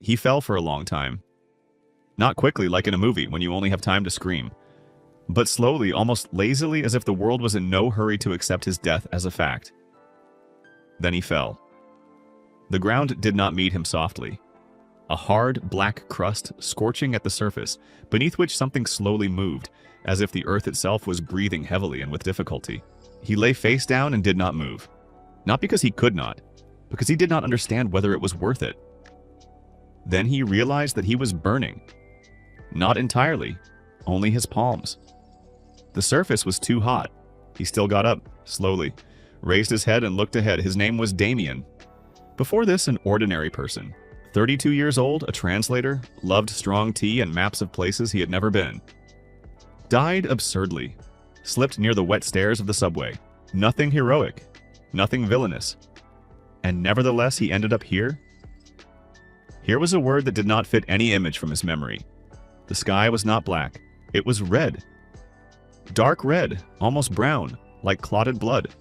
He fell for a long time. Not quickly like in a movie when you only have time to scream, but slowly, almost lazily, as if the world was in no hurry to accept his death as a fact. Then he fell. The ground did not meet him softly. A hard, black crust scorching at the surface, beneath which something slowly moved, as if the earth itself was breathing heavily and with difficulty. He lay face down and did not move. Not because he could not, because he did not understand whether it was worth it. Then he realized that he was burning. Not entirely, only his palms. The surface was too hot. He still got up, slowly, raised his head and looked ahead. His name was Damien. Before this, an ordinary person. 32 years old, a translator, loved strong tea and maps of places he had never been. Died absurdly. Slipped near the wet stairs of the subway. Nothing heroic. Nothing villainous. And nevertheless, he ended up here? Here was a word that did not fit any image from his memory. The sky was not black. It was red. Dark red, almost brown, like clotted blood.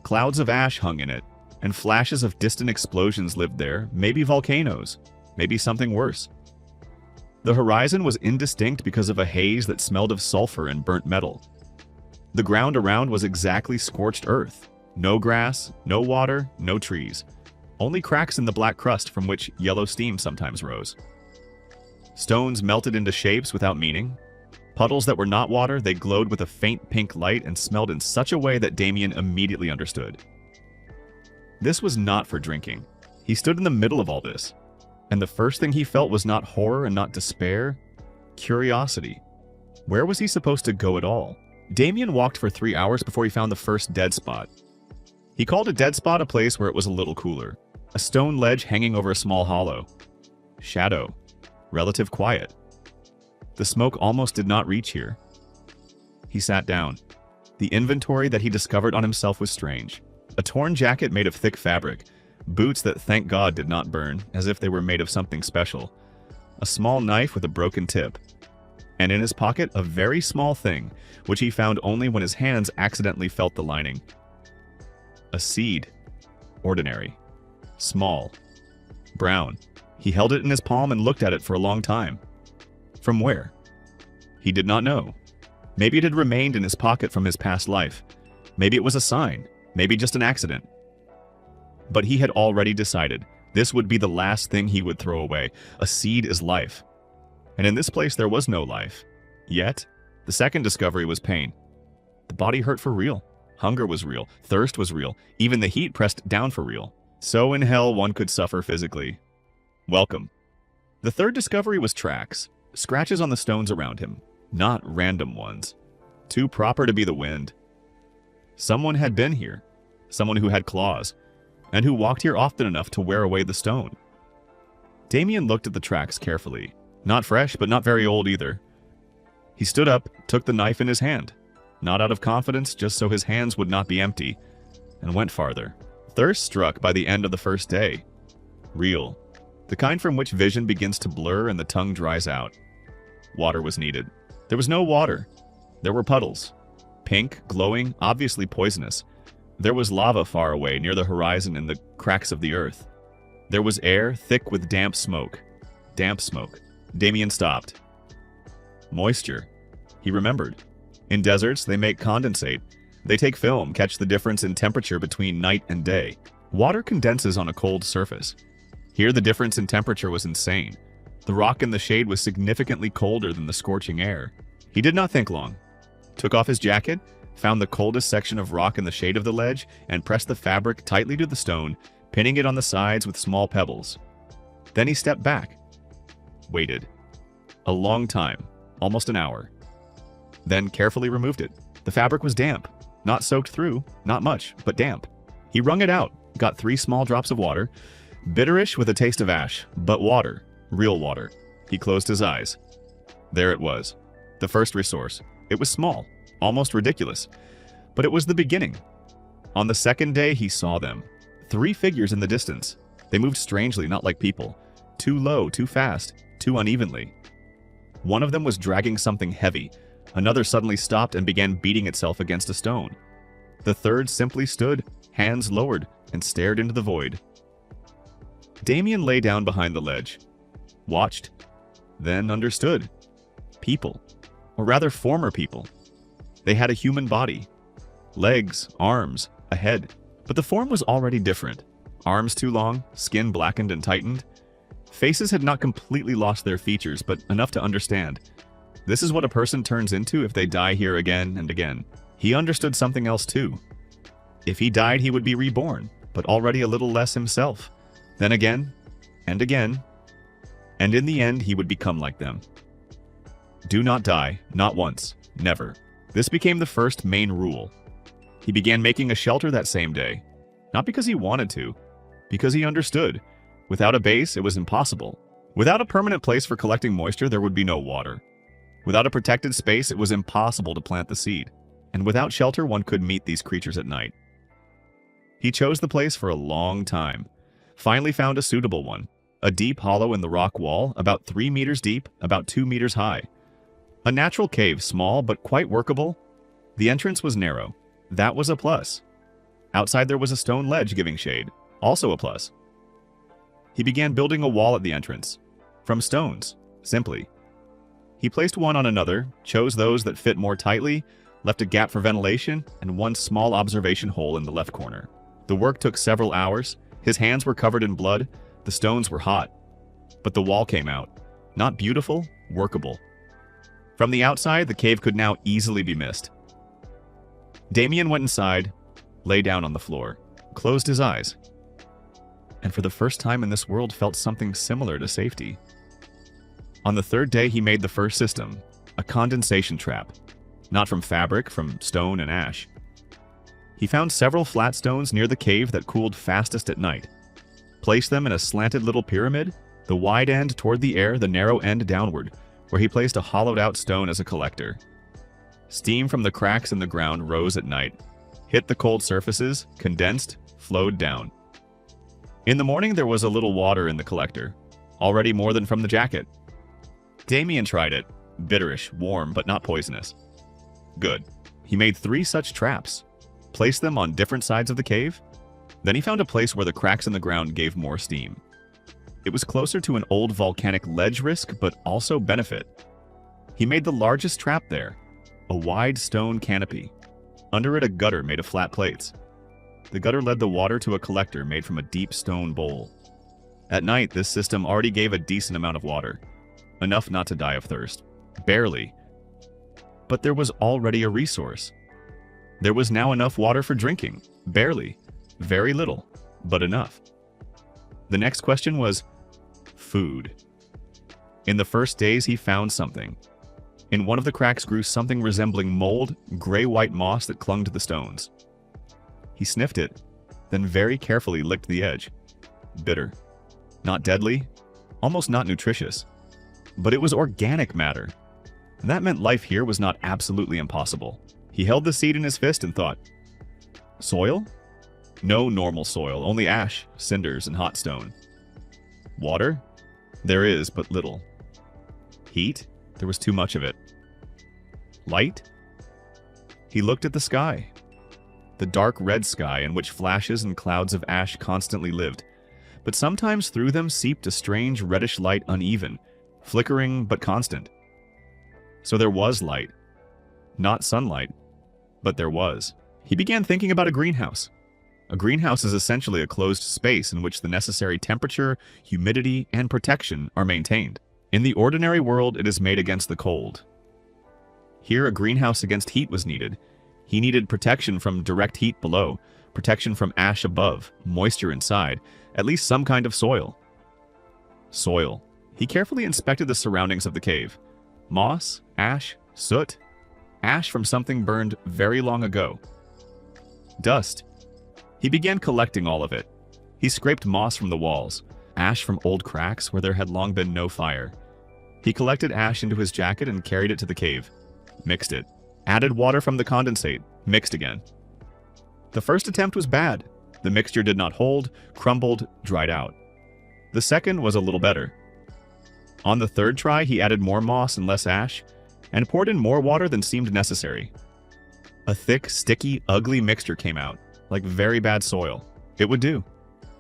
Clouds of ash hung in it, and flashes of distant explosions lived there, maybe volcanoes, maybe something worse. The horizon was indistinct because of a haze that smelled of sulfur and burnt metal. The ground around was exactly scorched earth. No grass, no water, no trees. Only cracks in the black crust from which yellow steam sometimes rose. Stones melted into shapes without meaning. Puddles that were not water, they glowed with a faint pink light and smelled in such a way that Damien immediately understood. This was not for drinking. He stood in the middle of all this, and the first thing he felt was not horror and not despair, curiosity. Where was he supposed to go at all? Damien walked for 3 hours before he found the first dead spot. He called a dead spot a place where it was a little cooler. A stone ledge hanging over a small hollow. Shadow. Relative quiet. The smoke almost did not reach here. He sat down. The inventory that he discovered on himself was strange. A torn jacket made of thick fabric. Boots that thank God did not burn, as if they were made of something special. A small knife with a broken tip. And in his pocket, a very small thing, which he found only when his hands accidentally felt the lining. A seed. Ordinary. Small. Brown. He held it in his palm and looked at it for a long time. From where? He did not know. Maybe it had remained in his pocket from his past life. Maybe it was a sign. Maybe just an accident. But he had already decided this would be the last thing he would throw away. A seed is life. And in this place there was no life. Yet, the second discovery was pain. The body hurt for real. Hunger was real. Thirst was real. Even the heat pressed down for real. So in hell one could suffer physically. Welcome. The third discovery was tracks. Scratches on the stones around him. Not random ones. Too proper to be the wind. Someone had been here. Someone who had claws. And who walked here often enough to wear away the stone. Damien looked at the tracks carefully. Not fresh, but not very old either. He stood up, took the knife in his hand. Not out of confidence, just so his hands would not be empty. And went farther. Thirst struck by the end of the first day. Real. The kind from which vision begins to blur and the tongue dries out. Water was needed. There was no water. There were puddles. Pink, glowing, obviously poisonous. There was lava far away, near the horizon in the cracks of the earth. There was air, thick with damp smoke. Damp smoke. Damien stopped. Moisture. He remembered. In deserts, they make condensate. They take film, catch the difference in temperature between night and day. Water condenses on a cold surface. Here the difference in temperature was insane. The rock in the shade was significantly colder than the scorching air. He did not think long. Took off his jacket, found the coldest section of rock in the shade of the ledge, and pressed the fabric tightly to the stone, pinning it on the sides with small pebbles. Then he stepped back. Waited. A long time, almost an hour. Then carefully removed it. The fabric was damp. Not soaked through, not much, but damp. He wrung it out, got 3 small drops of water, bitterish with a taste of ash, but water, real water. He closed his eyes. There it was. The first resource. It was small, almost ridiculous, but it was the beginning. On the second day, he saw them. 3 figures in the distance. They moved strangely, not like people. Too low, too fast, too unevenly. One of them was dragging something heavy. Another suddenly stopped and began beating itself against a stone. The third simply stood, hands lowered, and stared into the void. Damien lay down behind the ledge, watched, then understood. People, or rather former people. They had a human body, legs, arms, a head, but the form was already different. Arms too long, skin blackened and tightened. Faces had not completely lost their features, but enough to understand. This is what a person turns into if they die here again and again. He understood something else too. If he died, he would be reborn, but already a little less himself. Then again, and again, and in the end he would become like them. Do not die, not once, never. This became the first main rule. He began making a shelter that same day, not because he wanted to, because he understood. Without a base, it was impossible. Without a permanent place for collecting moisture, there would be no water. Without a protected space, it was impossible to plant the seed. And without shelter, one could meet these creatures at night. He chose the place for a long time, finally found a suitable one, a deep hollow in the rock wall, about 3 meters deep, about 2 meters high. A natural cave, small but quite workable. The entrance was narrow. That was a plus. Outside there was a stone ledge giving shade, also a plus. He began building a wall at the entrance, from stones, simply. He placed one on another, chose those that fit more tightly, left a gap for ventilation, and one small observation hole in the left corner. The work took several hours. His hands were covered in blood. The stones were hot. But the wall came out. Not beautiful, workable. From the outside, the cave could now easily be missed. Damien went inside, lay down on the floor, closed his eyes, and for the first time in this world felt something similar to safety. On the third day, he made the first system, a condensation trap, not from fabric, from stone and ash. He found several flat stones near the cave that cooled fastest at night, placed them in a slanted little pyramid, the wide end toward the air, the narrow end downward, where he placed a hollowed-out stone as a collector. Steam from the cracks in the ground rose at night, hit the cold surfaces, condensed, flowed down. In the morning, there was a little water in the collector, already more than from the jacket. Damien tried it, bitterish, warm, but not poisonous. Good. He made 3 such traps, placed them on different sides of the cave. Then he found a place where the cracks in the ground gave more steam. It was closer to an old volcanic ledge risk, but also benefit. He made the largest trap there, a wide stone canopy. Under it, a gutter made of flat plates. The gutter led the water to a collector made from a deep stone bowl. At night, this system already gave a decent amount of water, enough not to die of thirst. Barely. But there was already a resource. There was now enough water for drinking. Barely. Very little, but enough. The next question was food. In the first days, he found something. In one of the cracks grew something resembling mold, gray-white moss that clung to the stones. He sniffed it, then very carefully licked the edge. Bitter. Not deadly, almost not nutritious. But it was organic matter. That meant life here was not absolutely impossible. He held the seed in his fist and thought, soil? No normal soil, only ash, cinders, and hot stone. Water? There is but little. Heat? There was too much of it. Light? He looked at the sky. The dark red sky in which flashes and clouds of ash constantly lived, but sometimes through them seeped a strange reddish light, uneven, flickering but constant. So there was light. Not sunlight, but there was. He began thinking about a greenhouse. A greenhouse is essentially a closed space in which the necessary temperature, humidity, and protection are maintained. In the ordinary world, it is made against the cold. Here, a greenhouse against heat was needed. He needed protection from direct heat below, protection from ash above, moisture inside, at least some kind of soil. Soil. He carefully inspected the surroundings of the cave. Moss, ash, soot. Ash from something burned very long ago. Dust. He began collecting all of it. He scraped moss from the walls, ash from old cracks where there had long been no fire. He collected ash into his jacket and carried it to the cave. Mixed it. Added water from the condensate. Mixed again. The first attempt was bad. The mixture did not hold, crumbled, dried out. The second was a little better. On the third try, he added more moss and less ash, and poured in more water than seemed necessary. A thick, sticky, ugly mixture came out, like very bad soil. It would do.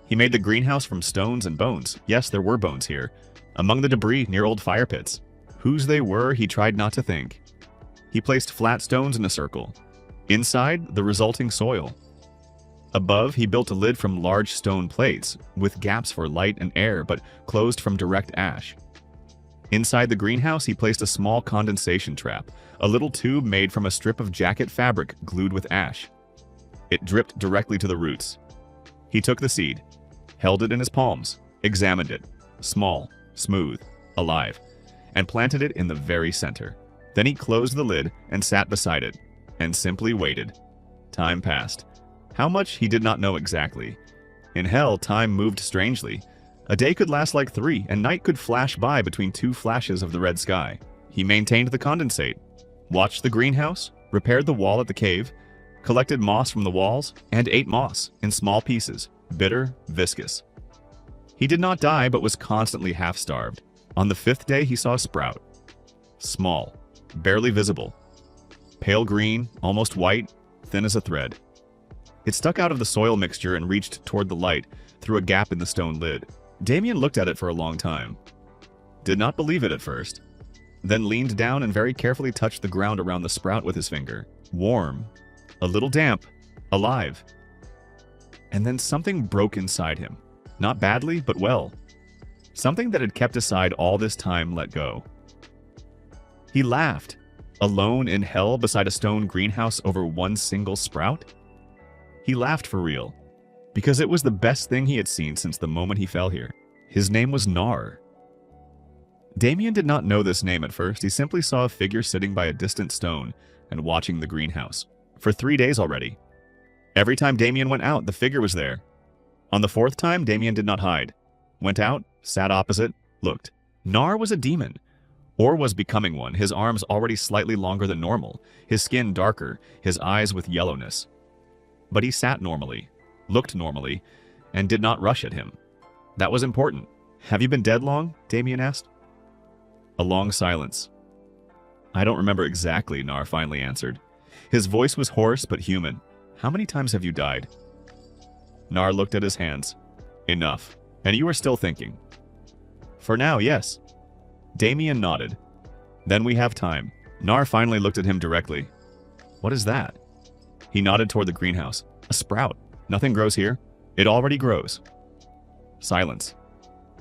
He made the greenhouse from stones and bones. Yes, there were bones here, among the debris near old fire pits. Whose they were, he tried not to think. He placed flat stones in a circle. Inside, the resulting soil. Above, he built a lid from large stone plates, with gaps for light and air, but closed from direct ash. Inside the greenhouse, he placed a small condensation trap, a little tube made from a strip of jacket fabric glued with ash. It dripped directly to the roots. He took the seed, held it in his palms, examined it, small, smooth, alive, and planted it in the very center. Then he closed the lid and sat beside it, and simply waited. Time passed. How much, he did not know exactly. In hell, time moved strangely. A day could last like 3, and night could flash by between 2 flashes of the red sky. He maintained the condensate, watched the greenhouse, repaired the wall at the cave, collected moss from the walls, and ate moss in small pieces, bitter, viscous. He did not die, but was constantly half-starved. On the 5th day, he saw a sprout. Small, barely visible. Pale green, almost white, thin as a thread. It stuck out of the soil mixture and reached toward the light through a gap in the stone lid. Damien looked at it for a long time. Did not believe it at first. Then leaned down and very carefully touched the ground around the sprout with his finger. Warm, a little damp, alive. And then something broke inside him. Not badly, but well. Something that had kept aside all this time let go. He laughed, alone in hell beside a stone greenhouse over one single sprout. He laughed for real, because it was the best thing he had seen since the moment he fell here. His name was Nar. Damien did not know this name at first. He simply saw a figure sitting by a distant stone and watching the greenhouse. For 3 days already. Every time Damien went out, the figure was there. On the 4th time, Damien did not hide. Went out, sat opposite, looked. Nar was a demon, or was becoming one, his arms already slightly longer than normal, his skin darker, his eyes with yellowness. But he sat normally, looked normally, and did not rush at him. That was important. Have you been dead long? Damien asked. A long silence. I don't remember exactly, Nar finally answered. His voice was hoarse but human. How many times have you died? Nar looked at his hands. Enough. And you are still thinking. For now, yes. Damien nodded. Then we have time. Nar finally looked at him directly. What is that? He nodded toward the greenhouse. A sprout. Nothing grows here. It already grows. Silence.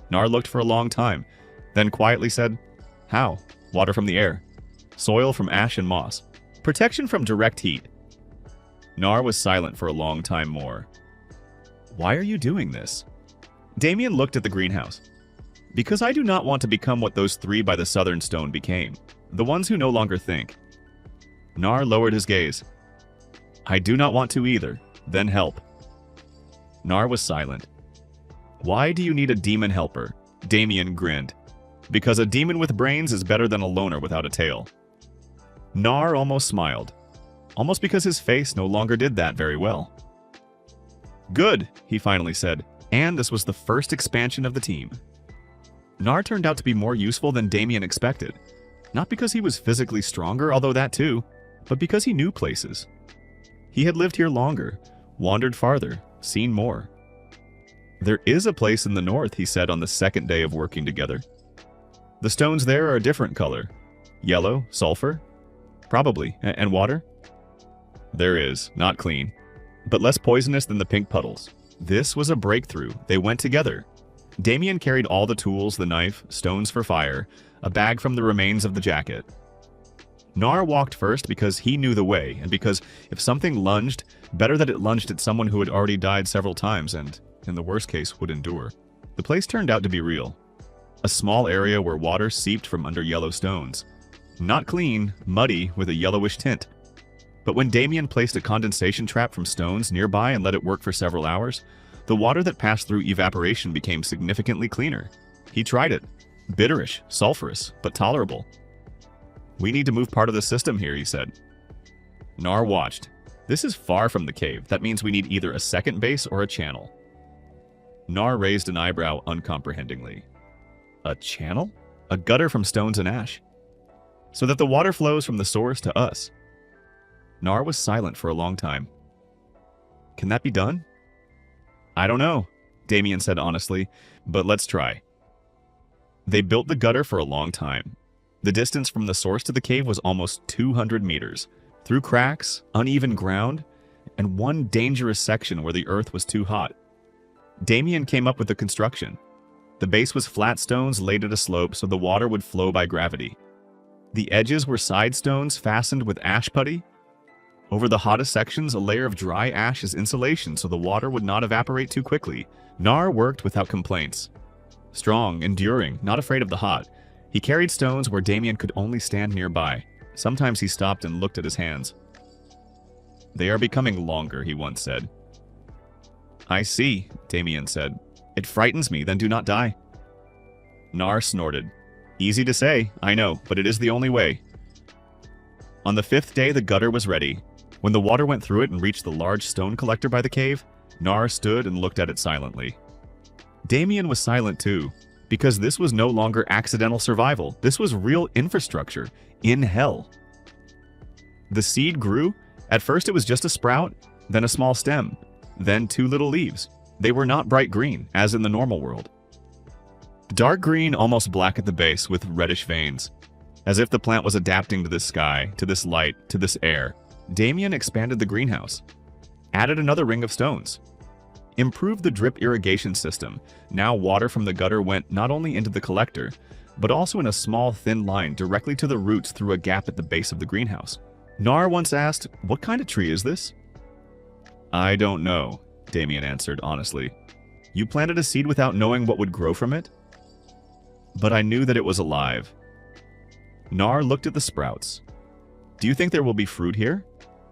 Nar looked for a long time, then quietly said, How? Water from the air. Soil from ash and moss. Protection from direct heat. Nar was silent for a long time more. Why are you doing this? Damien looked at the greenhouse. Because I do not want to become what those 3 by the southern stone became. The ones who no longer think. Nar lowered his gaze. I do not want to either. Then help. Nar was silent. Why do you need a demon helper? Damien grinned. Because a demon with brains is better than a loner without a tail. Nar almost smiled. Almost because his face no longer did that very well. Good, he finally said. And this was the first expansion of the team. Nar turned out to be more useful than Damien expected. Not because he was physically stronger, although that too, but because he knew places. He had lived here longer, wandered farther, seen more. There is a place in the north, he said on the 2nd day of working together. The stones there are a different color. Yellow, sulfur? Probably. And water? There is, not clean, but less poisonous than the pink puddles. This was a breakthrough. They went together. Damien carried all the tools, the knife, stones for fire, a bag from the remains of the jacket. Nar walked first because he knew the way, and because if something lunged, better that it lunged at someone who had already died several times and, in the worst case, would endure. The place turned out to be real. A small area where water seeped from under yellow stones. Not clean, muddy, with a yellowish tint. But when Damien placed a condensation trap from stones nearby and let it work for several hours, the water that passed through evaporation became significantly cleaner. He tried it. Bitterish, sulfurous, but tolerable. We need to move part of the system here, he said. Nar watched. This is far from the cave. That means we need either a second base or a channel. Nar raised an eyebrow uncomprehendingly. A channel? A gutter from stones and ash. So that the water flows from the source to us. Nar was silent for a long time. Can that be done? I don't know. Damien said honestly, but let's try. They built the gutter for a long time. The distance from the source to the cave was almost 200 meters, through cracks, uneven ground, and one dangerous section where the earth was too hot. Damien came up with the construction. The base was flat stones laid at a slope so the water would flow by gravity. The edges were side stones fastened with ash putty. Over the hottest sections, a layer of dry ash as insulation so the water would not evaporate too quickly. Nar worked without complaints. Strong, enduring, not afraid of the hot. He carried stones where Damien could only stand nearby. Sometimes he stopped and looked at his hands. "They are becoming longer," he once said. "I see," Damien said. "It frightens me, then do not die." Nar snorted. "Easy to say, I know, but it is the only way." On the 5th day, the gutter was ready. When the water went through it and reached the large stone collector by the cave, Nar stood and looked at it silently. Damien was silent too, because this was no longer accidental survival. This was real infrastructure in hell. The seed grew. At first it was just a sprout, then a small stem, then 2 little leaves. They were not bright green, as in the normal world. Dark green, almost black at the base, with reddish veins. As if the plant was adapting to this sky, to this light, to this air. Damien expanded the greenhouse. Added another ring of stones. Improved the drip irrigation system. Now water from the gutter went not only into the collector, but also in a small thin line directly to the roots through a gap at the base of the greenhouse. Nar once asked, "What kind of tree is this?" "I don't know," Damien answered honestly. "You planted a seed without knowing what would grow from it?" "But I knew that it was alive." Nar looked at the sprouts. "Do you think there will be fruit here?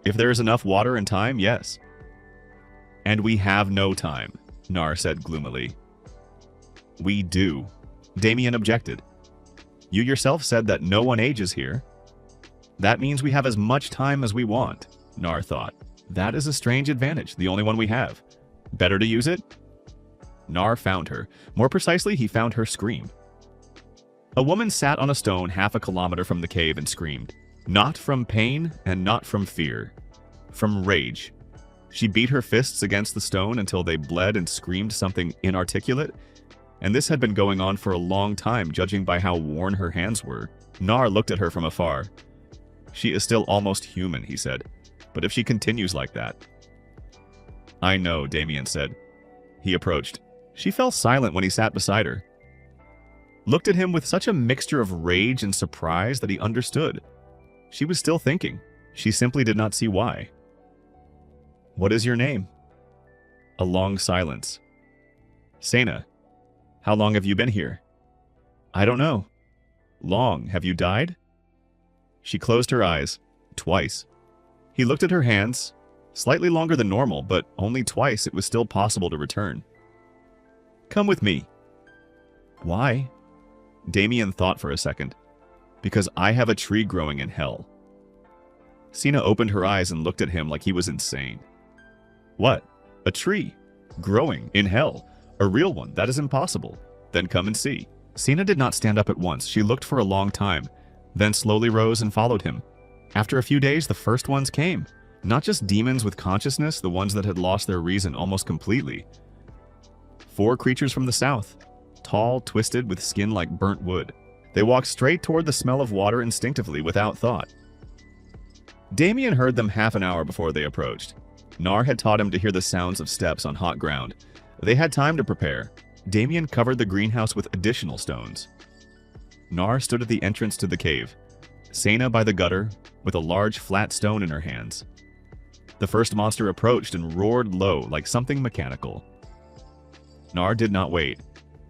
If there is enough water and time, yes." "And we have no time," Nar said gloomily. "We do," Damien objected. "You yourself said that no one ages here." "That means we have as much time as we want," Nar thought. "That is a strange advantage, the only one we have. Better to use it?" Nar found her. More precisely, he found her scream. A woman sat on a stone half a kilometer from the cave and screamed. Not from pain and not from fear. From rage. She beat her fists against the stone until they bled and screamed something inarticulate, and this had been going on for a long time, judging by how worn her hands were. Nar looked at her from afar. "She is still almost human," he said. "But if she continues like that..." "I know," Damien said. He approached. She fell silent when he sat beside her. Looked at him with such a mixture of rage and surprise that he understood. She was still thinking. She simply did not see why. "What is your name?" A long silence. "Sena. How long have you been here?" "I don't know." "Long. Have you died?" She closed her eyes. Twice. He looked at her hands. Slightly longer than normal, but only twice it was still possible to return. "Come with me." "Why?" Damien thought for a second. "Because I have a tree growing in hell." Sena opened her eyes and looked at him like he was insane. "What? A tree? Growing in hell? A real one? That is impossible. Then come and see." Sena did not stand up at once. She looked for a long time, then slowly rose and followed him. After a few days, the first ones came. Not just demons with consciousness, the ones that had lost their reason almost completely. 4 creatures from the south. Tall, twisted, with skin like burnt wood. They walked straight toward the smell of water instinctively, without thought. Damien heard them half an hour before they approached. Nar had taught him to hear the sounds of steps on hot ground. They had time to prepare. Damien covered the greenhouse with additional stones. Nar stood at the entrance to the cave. Sena by the gutter, with a large flat stone in her hands. The first monster approached and roared low, like something mechanical. Nar did not wait.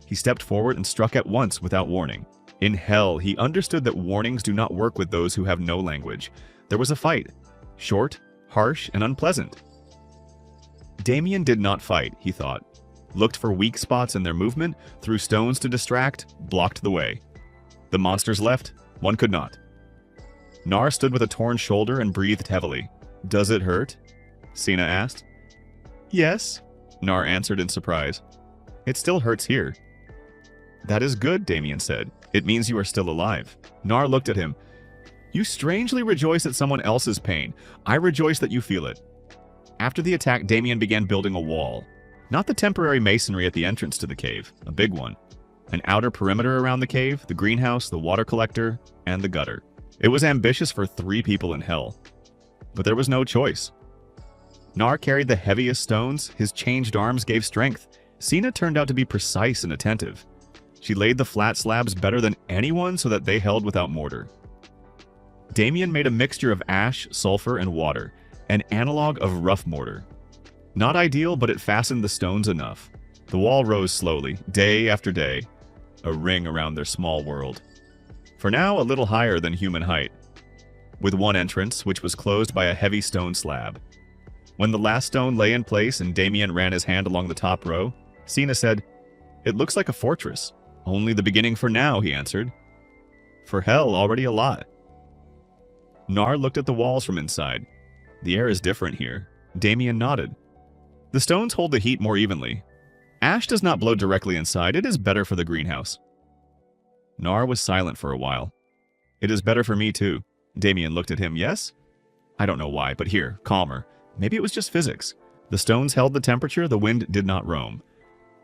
He stepped forward and struck at once without warning. In hell, he understood that warnings do not work with those who have no language. There was a fight. Short, harsh, and unpleasant. Damien did not fight, he thought. Looked for weak spots in their movement, threw stones to distract, blocked the way. The monsters left. One could not. Nar stood with a torn shoulder and breathed heavily. "Does it hurt?" Sena asked. "Yes," Nar answered in surprise. "It still hurts here." "That is good," Damien said. "It means you are still alive." Nar looked at him. "You strangely rejoice at someone else's pain. I rejoice that you feel it." After the attack, Damien began building a wall. Not the temporary masonry at the entrance to the cave, a big one. An outer perimeter around the cave, the greenhouse, the water collector, and the gutter. It was ambitious for 3 people in hell. But there was no choice. Nar carried the heaviest stones, his changed arms gave strength. Sina turned out to be precise and attentive. She laid the flat slabs better than anyone so that they held without mortar. Damien made a mixture of ash, sulfur, and water, an analog of rough mortar. Not ideal, but it fastened the stones enough. The wall rose slowly, day after day, a ring around their small world. For now, a little higher than human height, with one entrance, which was closed by a heavy stone slab. When the last stone lay in place and Damien ran his hand along the top row, Sina said, "It looks like a fortress. Only the beginning for now," he answered. "For hell, already a lot." Nar looked at the walls from inside. "The air is different here." Damien nodded. "The stones hold the heat more evenly. Ash does not blow directly inside. It is better for the greenhouse." Nar was silent for a while. "It is better for me too." Damien looked at him. "Yes?" "I don't know why, but here, calmer. Maybe it was just physics. The stones held the temperature, the wind did not roam.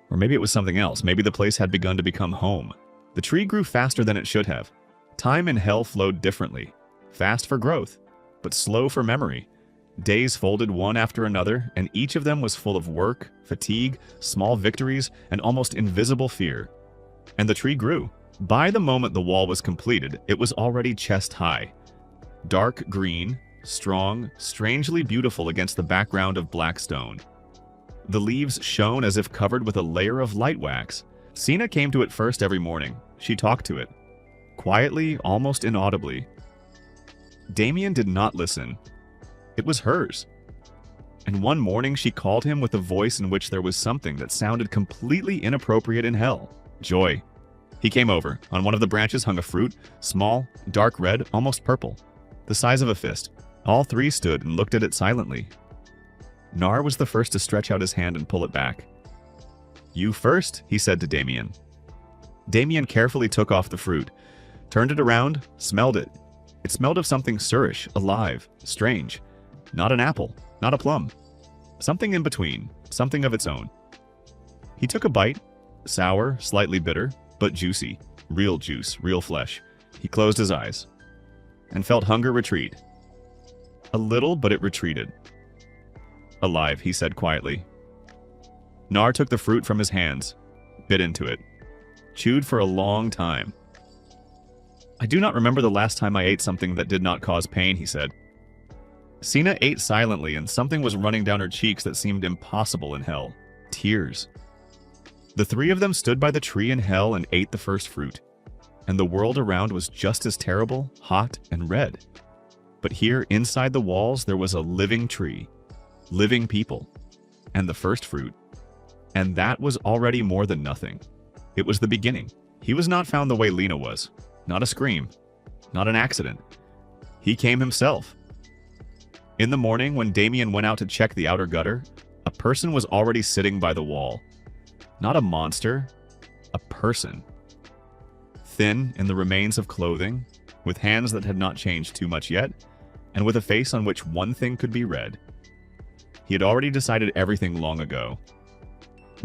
Or maybe it was something else. Maybe the place had begun to become home. The tree grew faster than it should have. Time in hell flowed differently. Fast for growth, but slow for memory. Days folded one after another, and each of them was full of work, fatigue, small victories, and almost invisible fear. And the tree grew. By the moment the wall was completed, it was already chest high. Dark green, strong, strangely beautiful against the background of black stone. The leaves shone as if covered with a layer of light wax. Sina came to it first every morning. She talked to it. Quietly, almost inaudibly. Damien did not listen. It was hers. And one morning she called him with a voice in which there was something that sounded completely inappropriate in hell. Joy. He came over. On one of the branches hung a fruit, small, dark red, almost purple, the size of a fist. All 3 stood and looked at it silently. Nar was the first to stretch out his hand and pull it back. "You first," he said to Damien. Damien carefully took off the fruit, turned it around, smelled it. It smelled of something surish, alive, strange. Not an apple, not a plum. Something in between, something of its own. He took a bite, sour, slightly bitter, but juicy. Real juice, real flesh. He closed his eyes and felt hunger retreat. A little, but it retreated. "Alive," he said quietly. Nar took the fruit from his hands, bit into it, chewed for a long time. "I do not remember the last time I ate something that did not cause pain," he said. Sina ate silently, and something was running down her cheeks that seemed impossible in hell. Tears. The 3 of them stood by the tree in hell and ate the first fruit. And the world around was just as terrible, hot, and red. But here, inside the walls, there was a living tree, living people, and the first fruit. And that was already more than nothing. It was the beginning. He was not found the way Lena was. Not a scream. Not an accident. He came himself. In the morning, when Damien went out to check the outer gutter, a person was already sitting by the wall. Not a monster. A person. Thin in the remains of clothing, with hands that had not changed too much yet, and with a face on which one thing could be read. He had already decided everything long ago.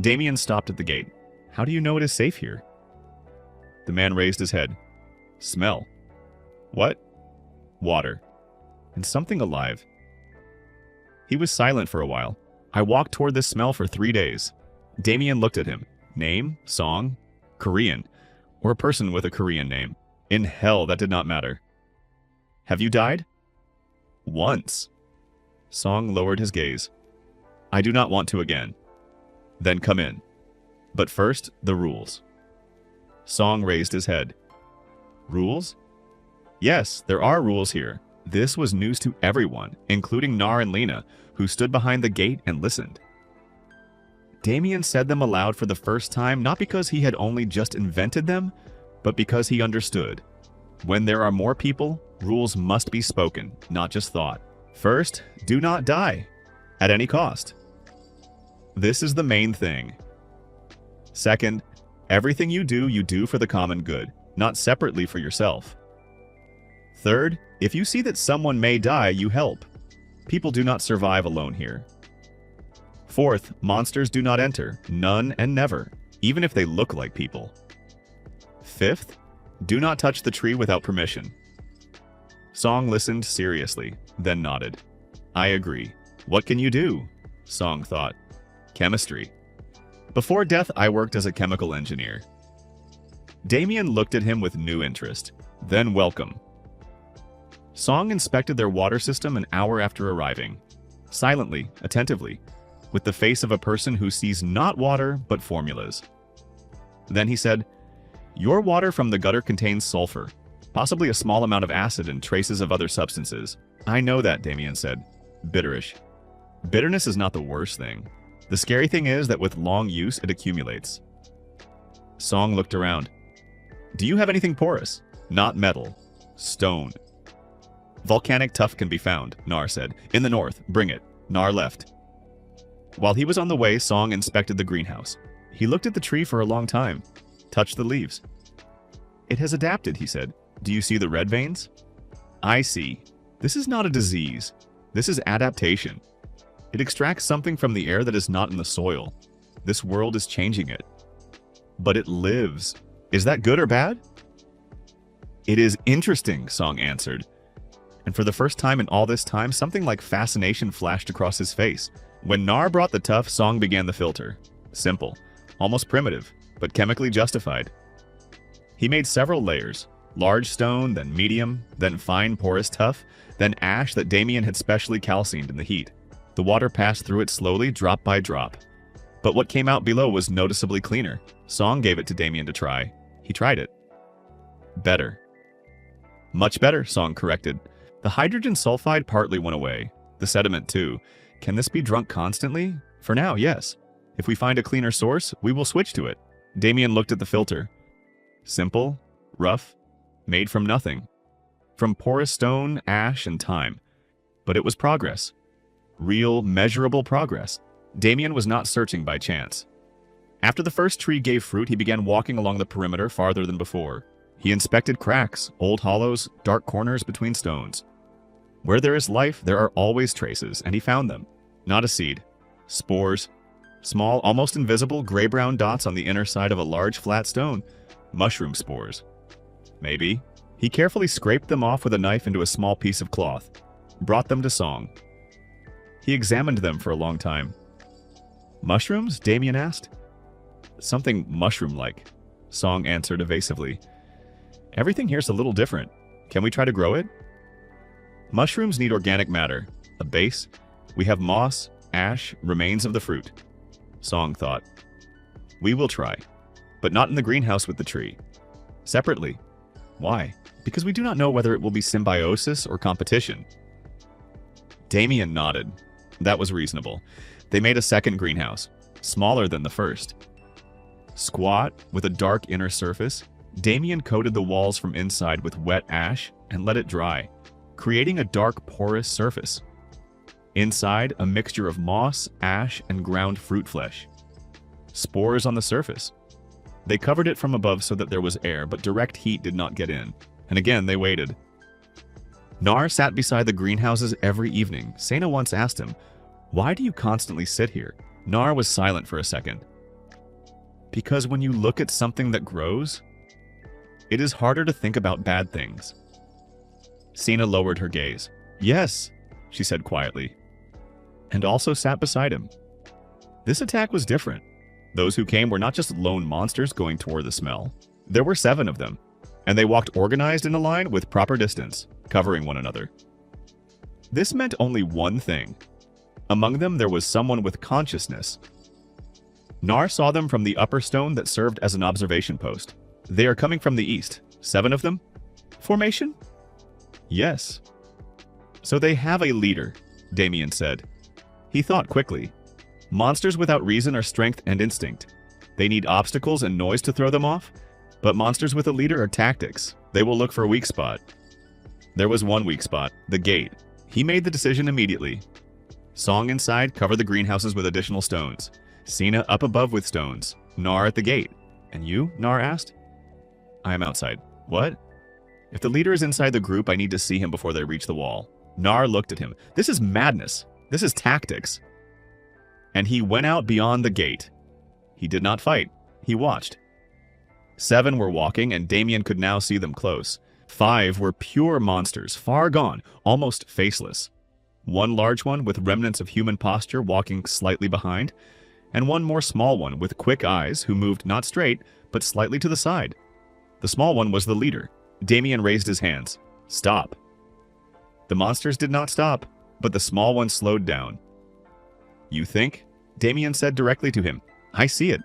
Damien stopped at the gate. "How do you know it is safe here?" The man raised his head. "Smell." "What?" "Water. And something alive." He was silent for a while. "I walked toward this smell for 3 days. Damien looked at him. Name, song, Korean, or a person with a Korean name. In hell, that did not matter. "Have you died?" "Once." Song lowered his gaze. "I do not want to again." "Then come in. But first, the rules." Song raised his head. "Rules?" "Yes, there are rules here." This was news to everyone, including Nar and Lena, who stood behind the gate and listened. Damien said them aloud for the first time, not because he had only just invented them, but because he understood. When there are more people, rules must be spoken, not just thought. First, do not die, at any cost. This is the main thing. Second, everything you do for the common good, not separately for yourself. Third, if you see that someone may die, you help. People do not survive alone here. Fourth, monsters do not enter, none and never, even if they look like people. Fifth, do not touch the tree without permission. Song listened seriously, then nodded. I agree. What can you do? Song thought. Chemistry. Before death, I worked as a chemical engineer. Damien looked at him with new interest. Then welcome. Song inspected their water system an hour after arriving. Silently, attentively, with the face of a person who sees not water, but formulas. Then he said, your water from the gutter contains sulfur, possibly a small amount of acid and traces of other substances. I know that, Damien said. Bitterish. Bitterness is not the worst thing. The scary thing is that with long use, it accumulates. Song looked around. Do you have anything porous? Not metal. Stone. Volcanic tuff can be found, Nar said. In the north. Bring it. Nar left. While he was on the way, Song inspected the greenhouse. He looked at the tree for a long time. Touched the leaves. It has adapted, he said. Do you see the red veins? I see. This is not a disease. This is adaptation. It extracts something from the air that is not in the soil. This world is changing it. But it lives. Is that good or bad? It is interesting, Song answered. And for the first time in all this time, something like fascination flashed across his face. When Nar brought the tuff, Song began the filter. Simple. Almost primitive, but chemically justified. He made several layers. Large stone, then medium, then fine porous tuff, then ash that Damien had specially calcined in the heat. The water passed through it slowly, drop by drop. But what came out below was noticeably cleaner. Song gave it to Damien to try. He tried it. Better. Much better, Song corrected. The hydrogen sulfide partly went away. The sediment too. Can this be drunk constantly? For now, yes. If we find a cleaner source, we will switch to it. Damien looked at the filter. Simple, rough, made from nothing. From porous stone, ash, and time. But it was progress. Real, measurable progress. Damien was not searching by chance. After the first tree gave fruit, he began walking along the perimeter farther than before. He inspected cracks, old hollows, dark corners between stones. Where there is life, there are always traces, and he found them. Not a seed. Spores. Small, almost invisible, gray-brown dots on the inner side of a large flat stone. Mushroom spores. Maybe. He carefully scraped them off with a knife into a small piece of cloth. Brought them to Song. He examined them for a long time. Mushrooms? Damien asked. Something mushroom-like, Song answered evasively. Everything here's a little different. Can we try to grow it? Mushrooms need organic matter. A base. We have moss, ash, remains of the fruit. Song thought. We will try. But not in the greenhouse with the tree. Separately. Why? Because we do not know whether it will be symbiosis or competition. Damien nodded. That was reasonable. They made a second greenhouse, smaller than the first. Squat, with a dark inner surface, Damien coated the walls from inside with wet ash and let it dry, creating a dark porous surface. Inside, a mixture of moss, ash, and ground fruit flesh. Spores on the surface. They covered it from above so that there was air, but direct heat did not get in. And again, they waited. Nar sat beside the greenhouses every evening. Sena once asked him, "Why do you constantly sit here?" Nar was silent for a second. Because when you look at something that grows, it is harder to think about bad things. Sena lowered her gaze. Yes, she said quietly, and also sat beside him. This attack was different. Those who came were not just lone monsters going toward the smell. There were 7 of them, and they walked organized in a line with proper distance, covering one another. This meant only one thing. Among them, there was someone with consciousness. Nar saw them from the upper stone that served as an observation post. They are coming from the east. 7 of them? Formation? Yes. So they have a leader, Damien said. He thought quickly. Monsters without reason are strength and instinct. They need obstacles and noise to throw them off. But monsters with a leader are tactics. They will look for a weak spot. There was one weak spot, the gate. He made the decision immediately. Song inside covered the greenhouses with additional stones. Sena up above with stones. Nar at the gate. And you? Nar asked. I am outside. What? If the leader is inside the group, I need to see him before they reach the wall. Nar looked at him. This is madness. This is tactics. And he went out beyond the gate. He did not fight. He watched. 7 were walking, and Damien could now see them close. 5 were pure monsters, far gone, almost faceless. 1 large one with remnants of human posture walking slightly behind, and 1 more small one with quick eyes who moved not straight, but slightly to the side. The small one was the leader. Damien raised his hands. Stop. The monsters did not stop, but the small one slowed down. You think? Damien said directly to him. I see it.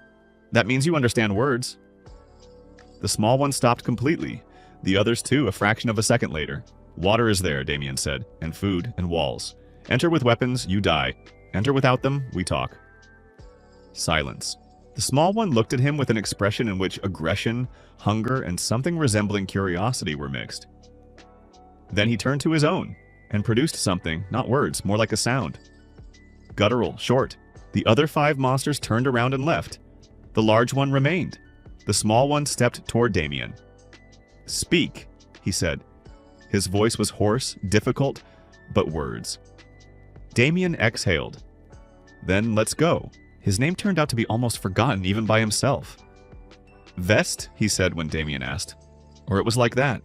That means you understand words. The small one stopped completely. The others too, a fraction of a second later. Water is there, Damien said, and food and walls. Enter with weapons, you die. Enter without them, we talk. Silence. The small one looked at him with an expression in which aggression, hunger, and something resembling curiosity were mixed. Then he turned to his own, and produced something, not words, more like a sound. Guttural, short. The other 5 monsters turned around and left. The large one remained. The small one stepped toward Damien. Speak, he said. His voice was hoarse, difficult, but words. Damien exhaled. Then let's go. His name turned out to be almost forgotten even by himself. Vest, he said when Damien asked. Or it was like that.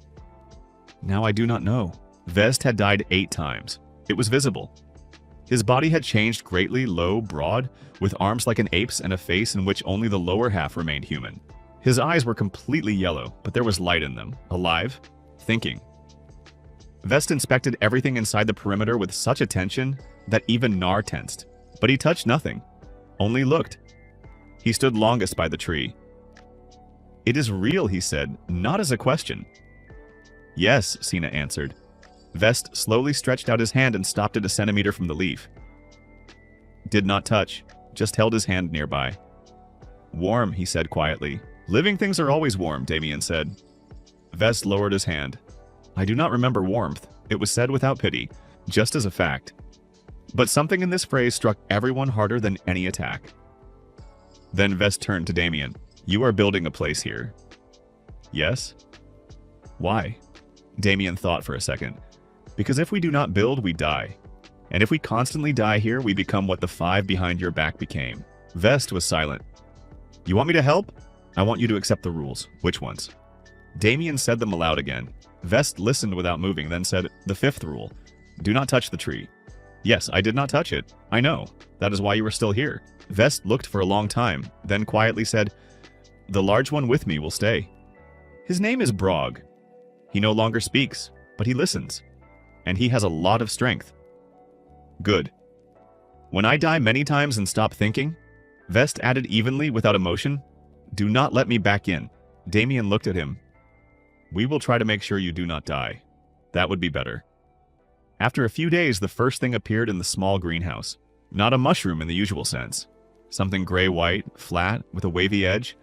Now I do not know. Vest had died 8 times. It was visible. His body had changed greatly, low, broad, with arms like an ape's and a face in which only the lower half remained human. His eyes were completely yellow, but there was light in them, alive, thinking. Vest inspected everything inside the perimeter with such attention that even Nar tensed. But he touched nothing, only looked. He stood longest by the tree. It is real, he said, not as a question. Yes, Sina answered. Vest slowly stretched out his hand and stopped it a centimeter from the leaf. Did not touch, just held his hand nearby. Warm, he said quietly. Living things are always warm, Damien said. Vest lowered his hand. I do not remember warmth. It was said without pity, just as a fact. But something in this phrase struck everyone harder than any attack. Then Vest turned to Damien. You are building a place here. Yes? Why? Damien thought for a second. Because if we do not build, we die. And if we constantly die here, we become what the 5 behind your back became. Vest was silent. You want me to help? I want you to accept the rules. Which ones? Damien said them aloud again. Vest listened without moving, then said, the 5th rule. Do not touch the tree. Yes, I did not touch it. I know. That is why you are still here. Vest looked for a long time, then quietly said, the large one with me will stay. His name is Brog. He no longer speaks, but he listens. And he has a lot of strength. Good. When I die many times and stop thinking, Vest added evenly without emotion, do not let me back in. Damien looked at him. We will try to make sure you do not die. That would be better. After a few days, the first thing appeared in the small greenhouse. Not a mushroom in the usual sense. Something gray-white, flat, with a wavy edge.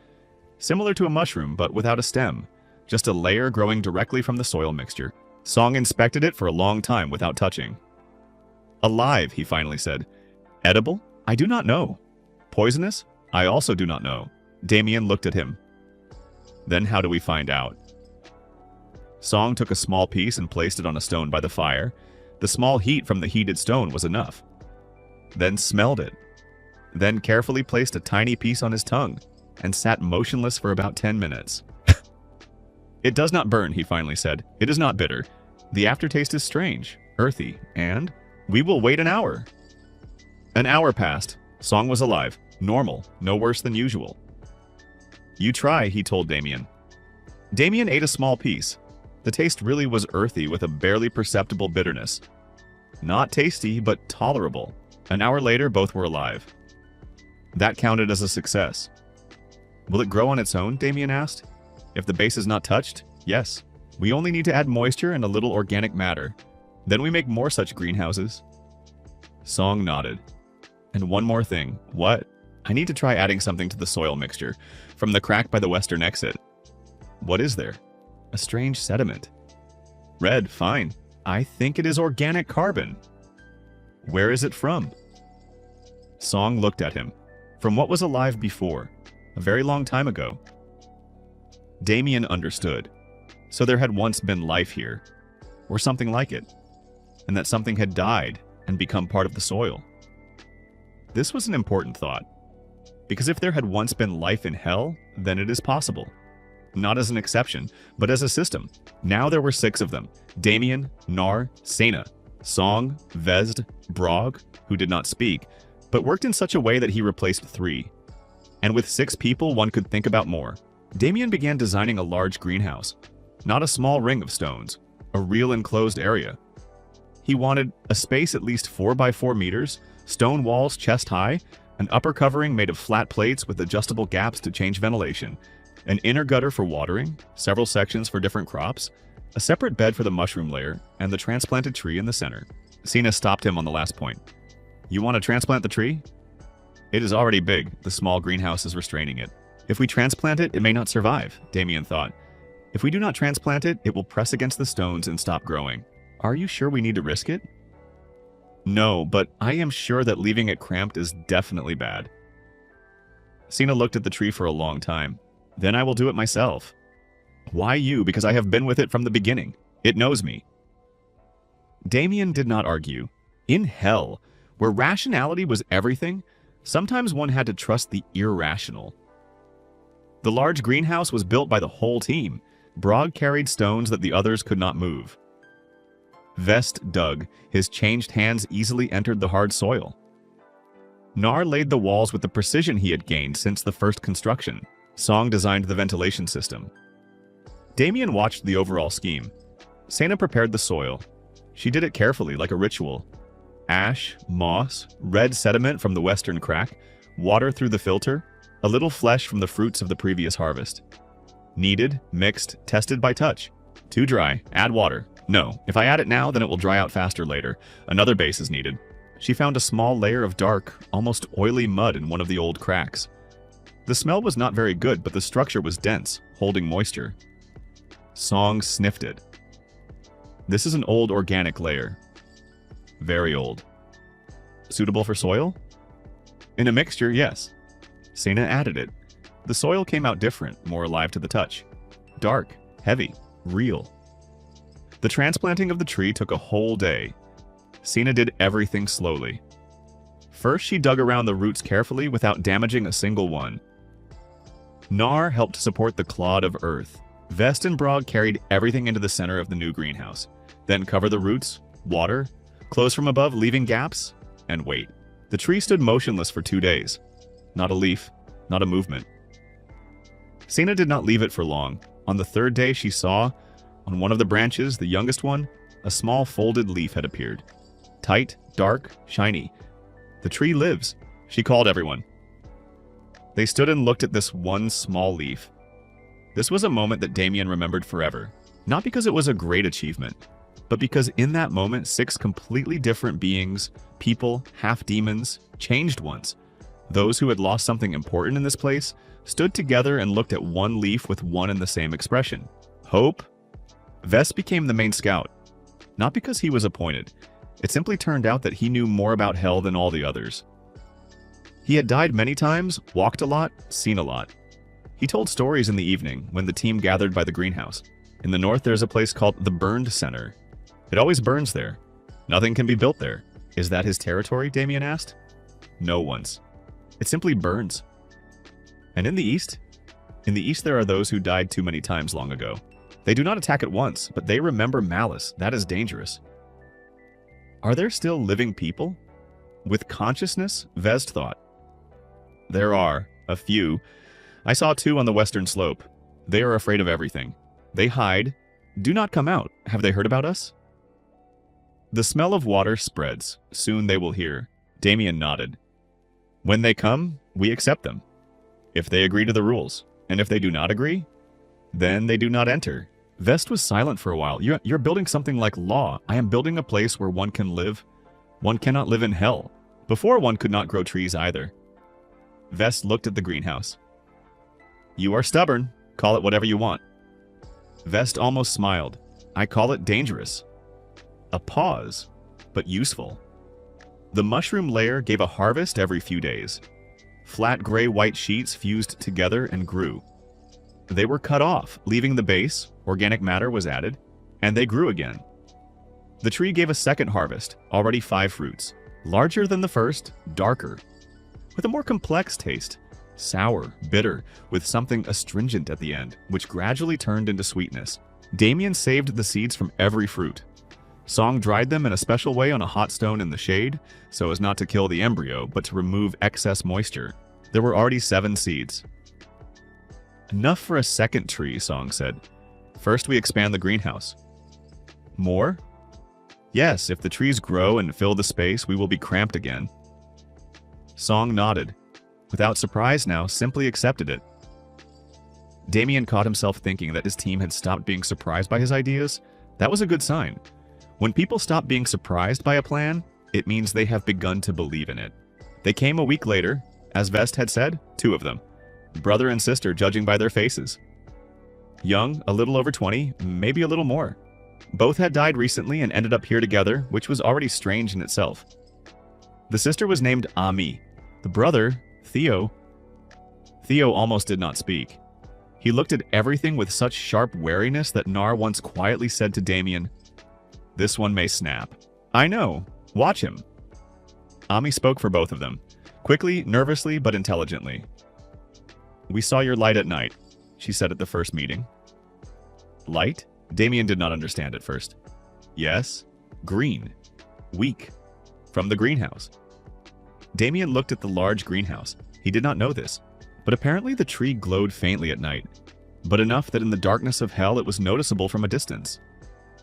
Similar to a mushroom, but without a stem. Just a layer growing directly from the soil mixture. Song inspected it for a long time without touching. Alive, he finally said. Edible? I do not know. Poisonous? I also do not know. Damien looked at him. Then how do we find out? Song took a small piece and placed it on a stone by the fire. The small heat from the heated stone was enough. Then smelled it. Then carefully placed a tiny piece on his tongue and sat motionless for about 10 minutes. It does not burn, he finally said. It is not bitter. The aftertaste is strange, earthy, and we will wait an hour. An hour passed. Song was alive, normal, no worse than usual. You try, he told Damien. Damien ate a small piece. The taste really was earthy with a barely perceptible bitterness. Not tasty, but tolerable. An hour later, both were alive. That counted as a success. Will it grow on its own? Damien asked. If the base is not touched, yes. We only need to add moisture and a little organic matter. Then we make more such greenhouses. Song nodded. And one more thing. What? I need to try adding something to the soil mixture from the crack by the western exit. What is there? A strange sediment. Red, fine. I think it is organic carbon. Where is it from? Song looked at him. From what was alive before, a very long time ago. Damien understood. So there had once been life here, or something like it, and that something had died and become part of the soil. This was an important thought, because if there had once been life in hell, then it is possible. Not as an exception, but as a system. Now there were 6 of them: Damien, Nar, Sena, Song, Vezd, Brog, who did not speak, but worked in such a way that he replaced 3. And with 6 people, one could think about more. Damien began designing a large greenhouse. Not a small ring of stones, a real enclosed area. He wanted a space at least 4 by 4 meters, stone walls chest high, an upper covering made of flat plates with adjustable gaps to change ventilation, an inner gutter for watering, several sections for different crops, a separate bed for the mushroom layer, and the transplanted tree in the center. Sena stopped him on the last point. You want to transplant the tree? It is already big. The small greenhouse is restraining it. If we transplant it, it may not survive, Damien thought. If we do not transplant it, it will press against the stones and stop growing. Are you sure we need to risk it? No, but I am sure that leaving it cramped is definitely bad. Sena looked at the tree for a long time. Then I will do it myself. Why you? Because I have been with it from the beginning. It knows me. Damien did not argue. In hell, where rationality was everything, sometimes one had to trust the irrational. The large greenhouse was built by the whole team. Brog carried stones that the others could not move. Vest dug. His changed hands easily entered the hard soil. Nar laid the walls with the precision he had gained since the first construction. Song designed the ventilation system. Damien watched the overall scheme. Sena prepared the soil. She did it carefully, like a ritual. Ash, moss, red sediment from the western crack, water through the filter, a little flesh from the fruits of the previous harvest. Kneaded, mixed, tested by touch. Too dry, add water. No, if I add it now, then it will dry out faster later. Another base is needed. She found a small layer of dark, almost oily mud in one of the old cracks. The smell was not very good, but the structure was dense, holding moisture. Song sniffed it. This is an old organic layer. Very old. Suitable for soil? In a mixture, yes. Sena added it. The soil came out different, more alive to the touch. Dark, heavy, real. The transplanting of the tree took a whole day. Sena did everything slowly. First, she dug around the roots carefully without damaging a single one. Nar helped support the clod of earth. Vest and Brog carried everything into the center of the new greenhouse. Then cover the roots, water, close from above, leaving gaps, and wait. The tree stood motionless for 2 days. Not a leaf, not a movement. Sena did not leave it for long. On the 3rd day, she saw, on one of the branches, the youngest one, a small folded leaf had appeared. Tight, dark, shiny. The tree lives, she called everyone. They stood and looked at this one small leaf. This was a moment that Damien remembered forever. Not because it was a great achievement, but because in that moment 6 completely different beings, people, half-demons, changed ones. Those who had lost something important in this place stood together and looked at one leaf with one and the same expression. Hope? Vest became the main scout. Not because he was appointed. It simply turned out that he knew more about hell than all the others. He had died many times, walked a lot, seen a lot. He told stories in the evening when the team gathered by the greenhouse. In the north, there's a place called the Burned Center. It always burns there. Nothing can be built there. Is that his territory? Damien asked. No one's. It simply burns. And in the east? In the east there are those who died too many times long ago. They do not attack at once, but they remember malice. That is dangerous. Are there still living people? With consciousness? Vest thought. There are. A few. I saw 2 on the western slope. They are afraid of everything. They hide. Do not come out. Have they heard about us? The smell of water spreads. Soon they will hear. Damien nodded. When they come, we accept them. If they agree to the rules. And if they do not agree, then they do not enter. Vest was silent for a while. You're building something like law. I am building a place where one can live. One cannot live in hell. Before, one could not grow trees either. Vest looked at the greenhouse. You are stubborn. Call it whatever you want. Vest almost smiled. I call it dangerous. A pause, but useful. The mushroom layer gave a harvest every few days. Flat gray-white sheets fused together and grew. They were cut off, leaving the base, organic matter was added, and they grew again. The tree gave a second harvest, already 5 fruits. Larger than the first, darker. with a more complex taste. Sour, bitter, with something astringent at the end, which gradually turned into sweetness. Damien saved the seeds from every fruit. Song dried them in a special way on a hot stone in the shade, so as not to kill the embryo, but to remove excess moisture. There were already 7 seeds. Enough for a second tree, Song said. First we expand the greenhouse. More? Yes, if the trees grow and fill the space, we will be cramped again. Song nodded. Without surprise now, simply accepted it. Damien caught himself thinking that his team had stopped being surprised by his ideas. That was a good sign. When people stop being surprised by a plan, it means they have begun to believe in it. They came a week later, as Vest had said, 2 of them. Brother and sister, judging by their faces. Young, a little over 20, maybe a little more. Both had died recently and ended up here together, which was already strange in itself. The sister was named Ami. The brother, Theo almost did not speak. He looked at everything with such sharp wariness that Nar once quietly said to Damien, "This one may snap." "I know. Watch him." Ami spoke for both of them. Quickly, nervously, but intelligently. "We saw your light at night," she said at the first meeting. Light? Damien did not understand at first. Yes. Green. Weak. From the greenhouse. Damien looked at the large greenhouse. He did not know this, but apparently the tree glowed faintly at night, but enough that in the darkness of hell it was noticeable from a distance.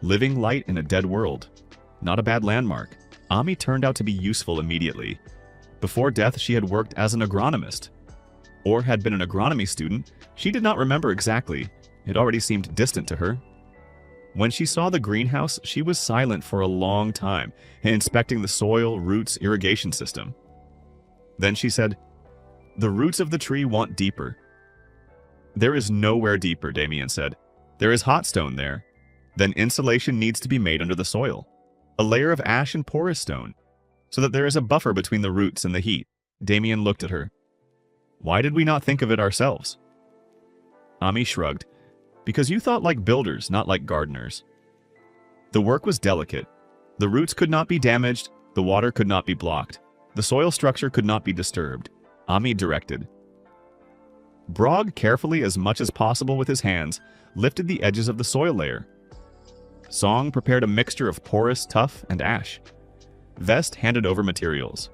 Living light in a dead world. Not a bad landmark. Ami turned out to be useful immediately. Before death, she had worked as an agronomist. Or had been an agronomy student. She did not remember exactly. It already seemed distant to her. When she saw the greenhouse, she was silent for a long time, inspecting the soil, roots, irrigation system. Then she said, "The roots of the tree want deeper." "There is nowhere deeper," Damien said. "There is hot stone there. Then insulation needs to be made under the soil. A layer of ash and porous stone, so that there is a buffer between the roots and the heat." Damien looked at her. "Why did we not think of it ourselves?" Ami shrugged. "Because you thought like builders, not like gardeners." The work was delicate. The roots could not be damaged, the water could not be blocked, the soil structure could not be disturbed. Ami directed. Brog, carefully as much as possible with his hands, lifted the edges of the soil layer. Song prepared a mixture of porous tuff and ash. Vest handed over materials.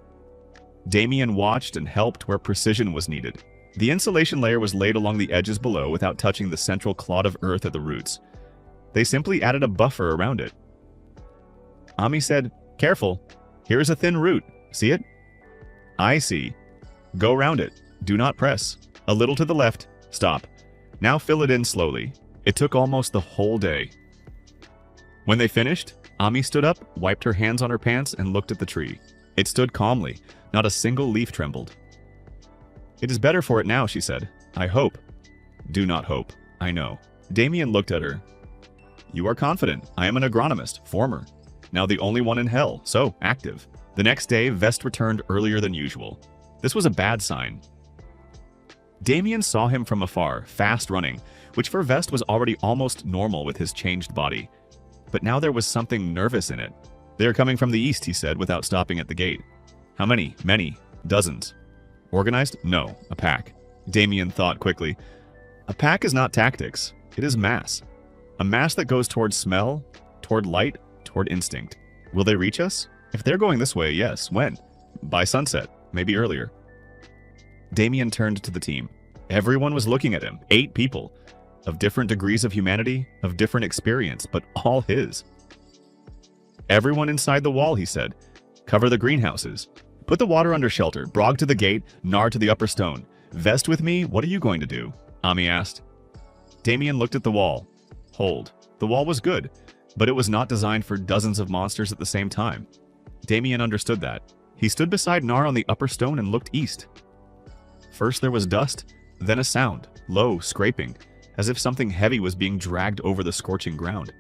Damien watched and helped where precision was needed. The insulation layer was laid along the edges below without touching the central clod of earth at the roots. They simply added a buffer around it. Ami said, "Careful. Here is a thin root. See it?" "I see. Go round it. Do not press. A little to the left. Stop. Now fill it in slowly." It took almost the whole day. When they finished, Ami stood up, wiped her hands on her pants, and looked at the tree. It stood calmly. Not a single leaf trembled. "It is better for it now," she said. "I hope." "Do not hope. I know." Damien looked at her. "You are confident. I am an agronomist, former. Now the only one in hell, so active." The next day, Vest returned earlier than usual. This was a bad sign. Damien saw him from afar, fast running, which for Vest was already almost normal with his changed body. But now there was something nervous in it. "They are coming from the east," he said without stopping at the gate. "How many?" "Many. Dozens." "Organized?" "No. A pack." Damien thought quickly. "A pack is not tactics. It is mass. A mass that goes toward smell, toward light, toward instinct. Will they reach us? If they're going this way, yes. When? By sunset. Maybe earlier." Damien turned to the team. Everyone was looking at him. 8 people. Of different degrees of humanity, of different experience, but all his. "Everyone inside the wall," he said. "Cover the greenhouses. Put the water under shelter. Brog to the gate, Nar to the upper stone. Vest with me, what are you going to do?" Ami asked. Damien looked at the wall. Hold. The wall was good, but it was not designed for dozens of monsters at the same time. Damien understood that. He stood beside Nar on the upper stone and looked east. First there was dust, then a sound, low, scraping, as if something heavy was being dragged over the scorching ground.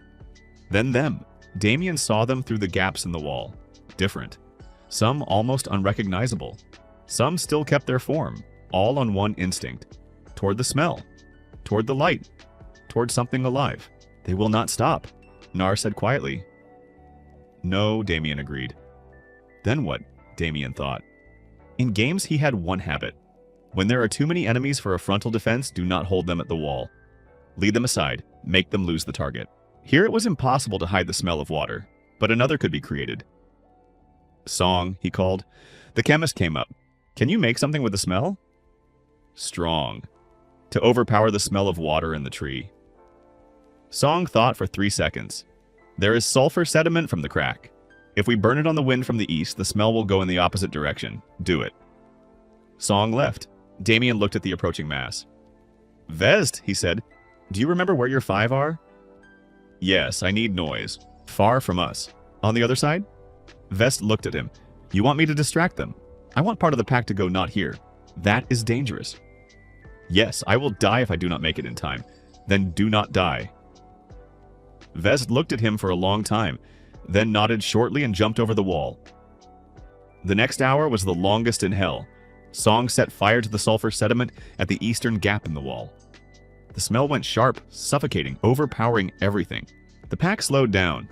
Then them. Damien saw them through the gaps in the wall. Different. Some almost unrecognizable. Some still kept their form, all on one instinct. Toward the smell. Toward the light. Toward something alive. "They will not stop," Nar said quietly. "No," Damien agreed. Then what? Damien thought. In games, he had one habit. When there are too many enemies for a frontal defense, do not hold them at the wall. Lead them aside, make them lose the target. Here it was impossible to hide the smell of water, but another could be created. Song, he called. The chemist came up. Can you make something with the smell? Strong. To overpower the smell of water in the tree. Song thought for 3 seconds. There is sulfur sediment from the crack. If we burn it on the wind from the east, the smell will go in the opposite direction. Do it. Song left. Damien looked at the approaching mass. Vest, he said. Do you remember where your 5 are? Yes, I need noise. Far from us. On the other side? Vest looked at him. You want me to distract them? I want part of the pack to go not here. That is dangerous. Yes, I will die if I do not make it in time. Then do not die. Vest looked at him for a long time, then nodded shortly and jumped over the wall. The next hour was the longest in hell. Song set fire to the sulfur sediment at the eastern gap in the wall. The smell went sharp, suffocating, overpowering everything. The pack slowed down.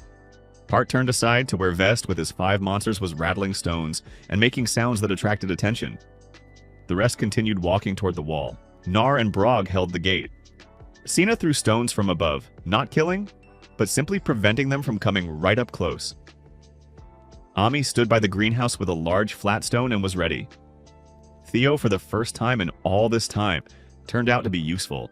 Part turned aside to where Vest with his 5 monsters was rattling stones and making sounds that attracted attention. The rest continued walking toward the wall. Nar and Brog held the gate. Sina threw stones from above, not killing, but simply preventing them from coming right up close. Ami stood by the greenhouse with a large flat stone and was ready. Theo, for the first time in all this time, turned out to be useful.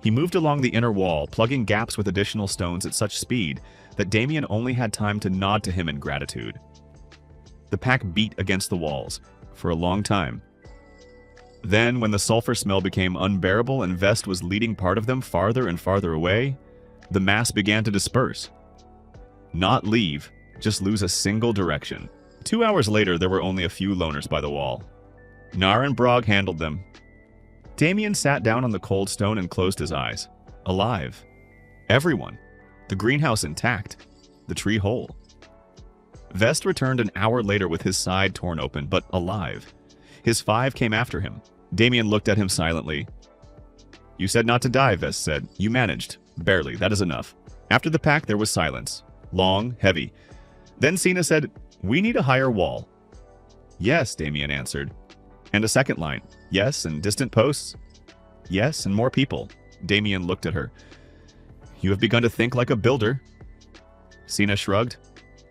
He moved along the inner wall, plugging gaps with additional stones at such speed that Damien only had time to nod to him in gratitude. The pack beat against the walls for a long time. Then, when the sulfur smell became unbearable and Vest was leading part of them farther and farther away, the mass began to disperse. Not leave, just lose a single direction. 2 hours later, there were only a few loners by the wall. Nar and Brog handled them. Damien sat down on the cold stone and closed his eyes. Alive. Everyone. The greenhouse intact. The tree whole. Vest returned an hour later with his side torn open, but alive. His 5 came after him. Damien looked at him silently. You said not to die, Vest said. You managed. Barely. That is enough. After the pack, there was silence. Long, heavy. Then Sina said, we need a higher wall. Yes, Damien answered. And a second line. Yes, and distant posts. Yes, and more people. Damien looked at her. You have begun to think like a builder. Sina shrugged.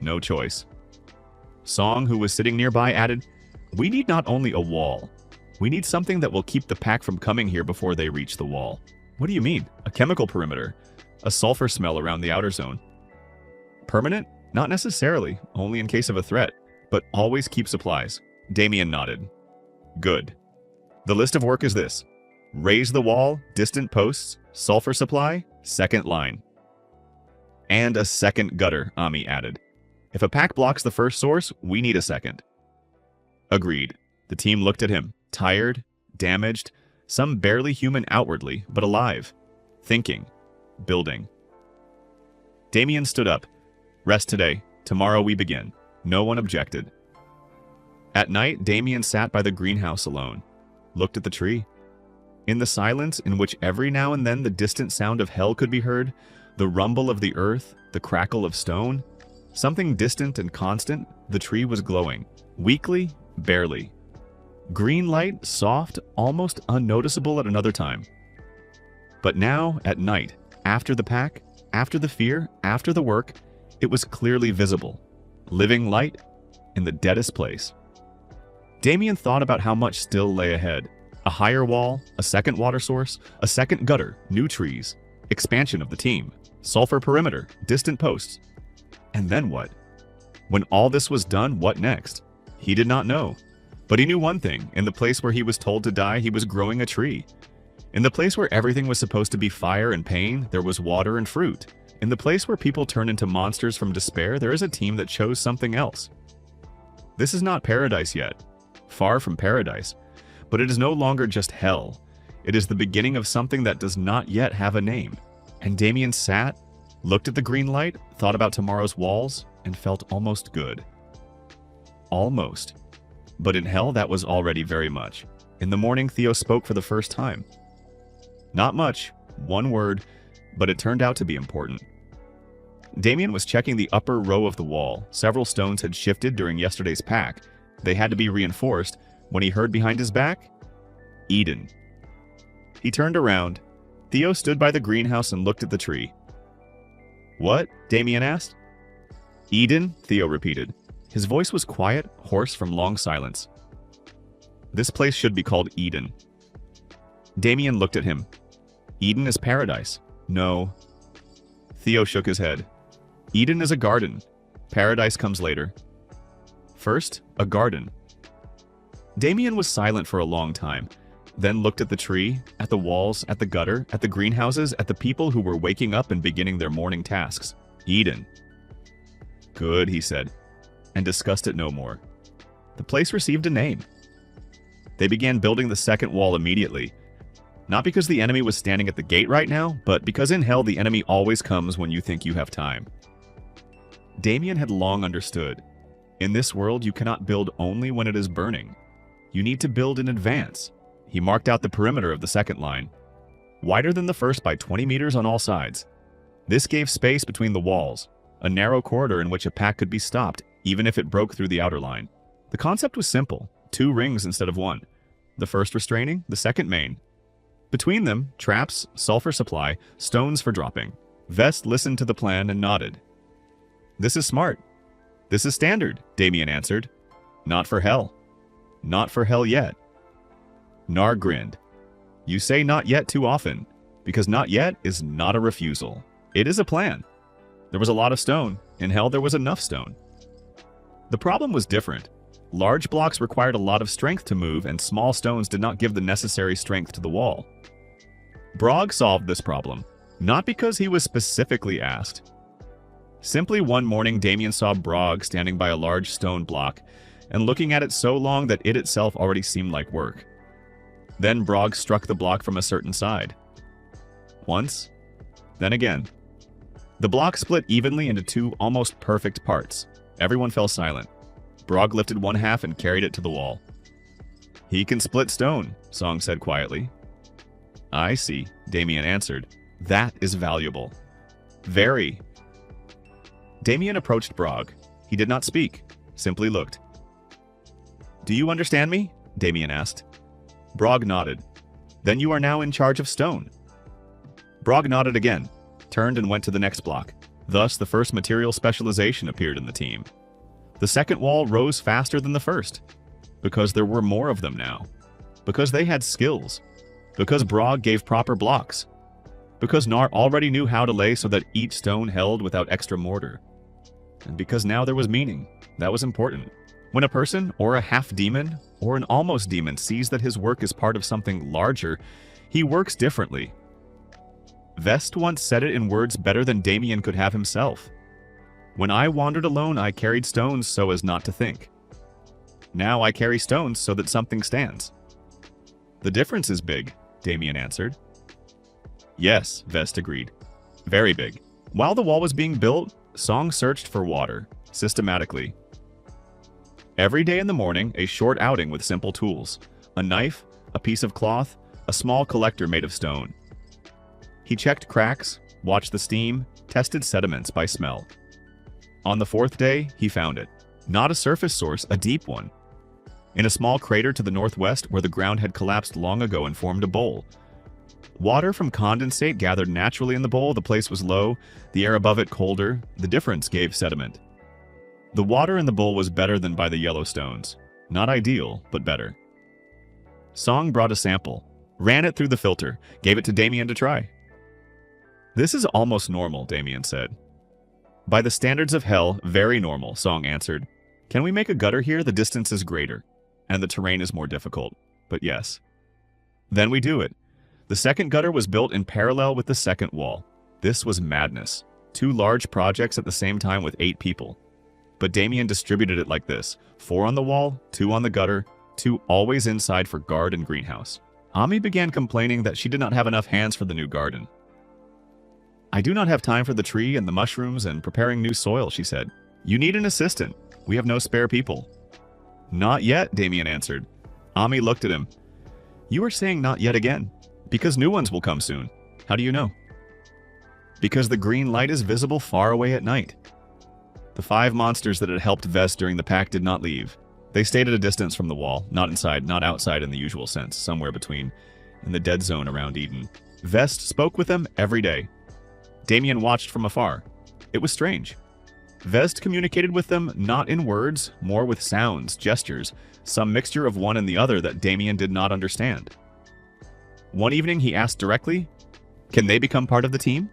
No choice. Song, who was sitting nearby, added, we need not only a wall. We need something that will keep the pack from coming here before they reach the wall. What do you mean? A chemical perimeter. A sulfur smell around the outer zone. Permanent? Not necessarily, only in case of a threat. But always keep supplies. Damien nodded. Good. The list of work is this. Raise the wall, distant posts, sulfur supply, second line. And a second gutter, Ami added. If a pack blocks the first source, we need a second. Agreed. The team looked at him, tired, damaged, some barely human outwardly, but alive. Thinking. Building. Damien stood up. Rest today. Tomorrow we begin. No one objected. At night, Damien sat by the greenhouse alone, looked at the tree. In the silence, in which every now and then the distant sound of hell could be heard, the rumble of the earth, the crackle of stone, something distant and constant, the tree was glowing. Weakly, barely. Green light, soft, almost unnoticeable at another time. But now, at night, after the pack, after the fear, after the work, it was clearly visible. Living light in the deadest place. Damien thought about how much still lay ahead. A higher wall, a second water source, a second gutter, new trees, expansion of the team, sulfur perimeter, distant posts. And then what? When all this was done, what next? He did not know. But he knew one thing. In the place where he was told to die, he was growing a tree. In the place where everything was supposed to be fire and pain, there was water and fruit. In the place where people turn into monsters from despair, there is a team that chose something else. This is not paradise yet. Far from paradise. But it is no longer just hell. It is the beginning of something that does not yet have a name. And Damien sat, looked at the green light, thought about tomorrow's walls, and felt almost good. Almost. But in hell, that was already very much. In the morning, Theo spoke for the first time. Not much, one word, but it turned out to be important. Damien was checking the upper row of the wall. Several stones had shifted during yesterday's pack, They had to be reinforced when he heard behind his back, Eden. He turned around. Theo stood by the greenhouse and looked at the tree. What? Damien asked. Eden, Theo repeated. His voice was quiet, hoarse from long silence. This place should be called Eden. Damien looked at him. Eden is paradise. No. Theo shook his head. Eden is a garden. Paradise comes later. First, a garden. Damien was silent for a long time, then looked at the tree, at the walls, at the gutter, at the greenhouses, at the people who were waking up and beginning their morning tasks. Eden. Good, he said, and discussed it no more. The place received a name. They began building the second wall immediately. Not because the enemy was standing at the gate right now, but because in hell the enemy always comes when you think you have time. Damien had long understood. In this world, you cannot build only when it is burning. You need to build in advance. He marked out the perimeter of the second line, wider than the first by 20 meters on all sides. This gave space between the walls, a narrow corridor in which a pack could be stopped, even if it broke through the outer line. The concept was simple, 2 rings instead of 1. The first restraining, the second main. Between them, traps, sulfur supply, stones for dropping. Vest listened to the plan and nodded. This is smart. This is standard, Damien answered. Not for hell. Not for hell yet. Nar grinned. You say not yet too often, because not yet is not a refusal. It is a plan. There was a lot of stone. In hell there was enough stone. The problem was different. Large blocks required a lot of strength to move, and small stones did not give the necessary strength to the wall. Brog solved this problem, not because he was specifically asked. Simply one morning Damien saw Brog standing by a large stone block, and looking at it so long that it itself already seemed like work. Then Brog struck the block from a certain side. Once, then again. The block split evenly into 2 almost perfect parts. Everyone fell silent. Brog lifted one half and carried it to the wall. He can split stone, Song said quietly. I see, Damien answered. That is valuable. Very. Damien approached Brog. He did not speak, simply looked. Do you understand me? Damien asked. Brog nodded. Then you are now in charge of stone. Brog nodded again, turned and went to the next block. Thus, the first material specialization appeared in the team. The second wall rose faster than the first, because there were more of them now, because they had skills, because Brog gave proper blocks, because Nar already knew how to lay so that each stone held without extra mortar, and because now there was meaning. That was important. When a person, or a half-demon, or an almost demon sees that his work is part of something larger, he works differently. Vest once said it in words better than Damien could have himself. When I wandered alone, I carried stones so as not to think. Now I carry stones so that something stands. The difference is big, Damien answered. Yes, Vest agreed. Very big. While the wall was being built, Song searched for water, systematically. Every day in the morning, a short outing with simple tools. A knife, a piece of cloth, a small collector made of stone. He checked cracks, watched the steam, tested sediments by smell. On the 4th day, he found it. Not a surface source, a deep one. In a small crater to the northwest where the ground had collapsed long ago and formed a bowl. Water from condensate gathered naturally in the bowl. The place was low, the air above it colder. The difference gave sediment. The water in the bowl was better than by the yellow stones. Not ideal, but better. Song brought a sample, ran it through the filter, gave it to Damien to try. This is almost normal, Damien said. By the standards of hell, very normal, Song answered. Can we make a gutter here? The distance is greater, and the terrain is more difficult, but yes. Then we do it. The second gutter was built in parallel with the second wall. This was madness. 2 large projects at the same time with 8 people. But Damien distributed it like this. 4 on the wall, 2 on the gutter, 2 always inside for guard and greenhouse. Ami began complaining that she did not have enough hands for the new garden. I do not have time for the tree and the mushrooms and preparing new soil, she said. You need an assistant. We have no spare people. Not yet, Damien answered. Ami looked at him. You are saying not yet again. Because new ones will come soon. How do you know? Because the green light is visible far away at night. The 5 monsters that had helped Vest during the pack did not leave. They stayed at a distance from the wall, not inside, not outside in the usual sense, somewhere between, in the dead zone around Eden. Vest spoke with them every day. Damien watched from afar. It was strange. Vest communicated with them not in words, more with sounds, gestures, some mixture of one and the other that Damien did not understand. One evening he asked directly, "Can they become part of the team?"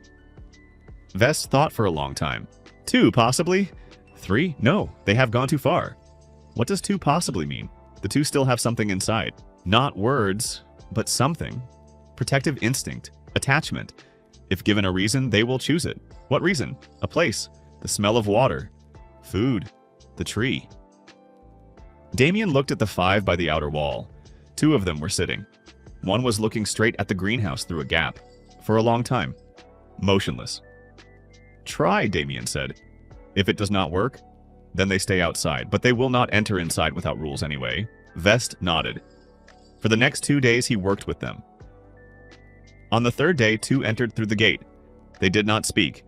Vest thought for a long time. 2, possibly. 3, no, they have gone too far. What does 2 possibly mean? The 2 still have something inside. Not words, but something. Protective instinct, attachment. If given a reason, they will choose it. What reason? A place, the smell of water, food, the tree. Damien looked at the 5 by the outer wall. 2 of them were sitting. One was looking straight at the greenhouse through a gap, for a long time, motionless. "Try," Damien said. "If it does not work, then they stay outside, but they will not enter inside without rules anyway." Vest nodded. For the next 2 days, he worked with them. On the 3rd day, 2 entered through the gate. They did not speak,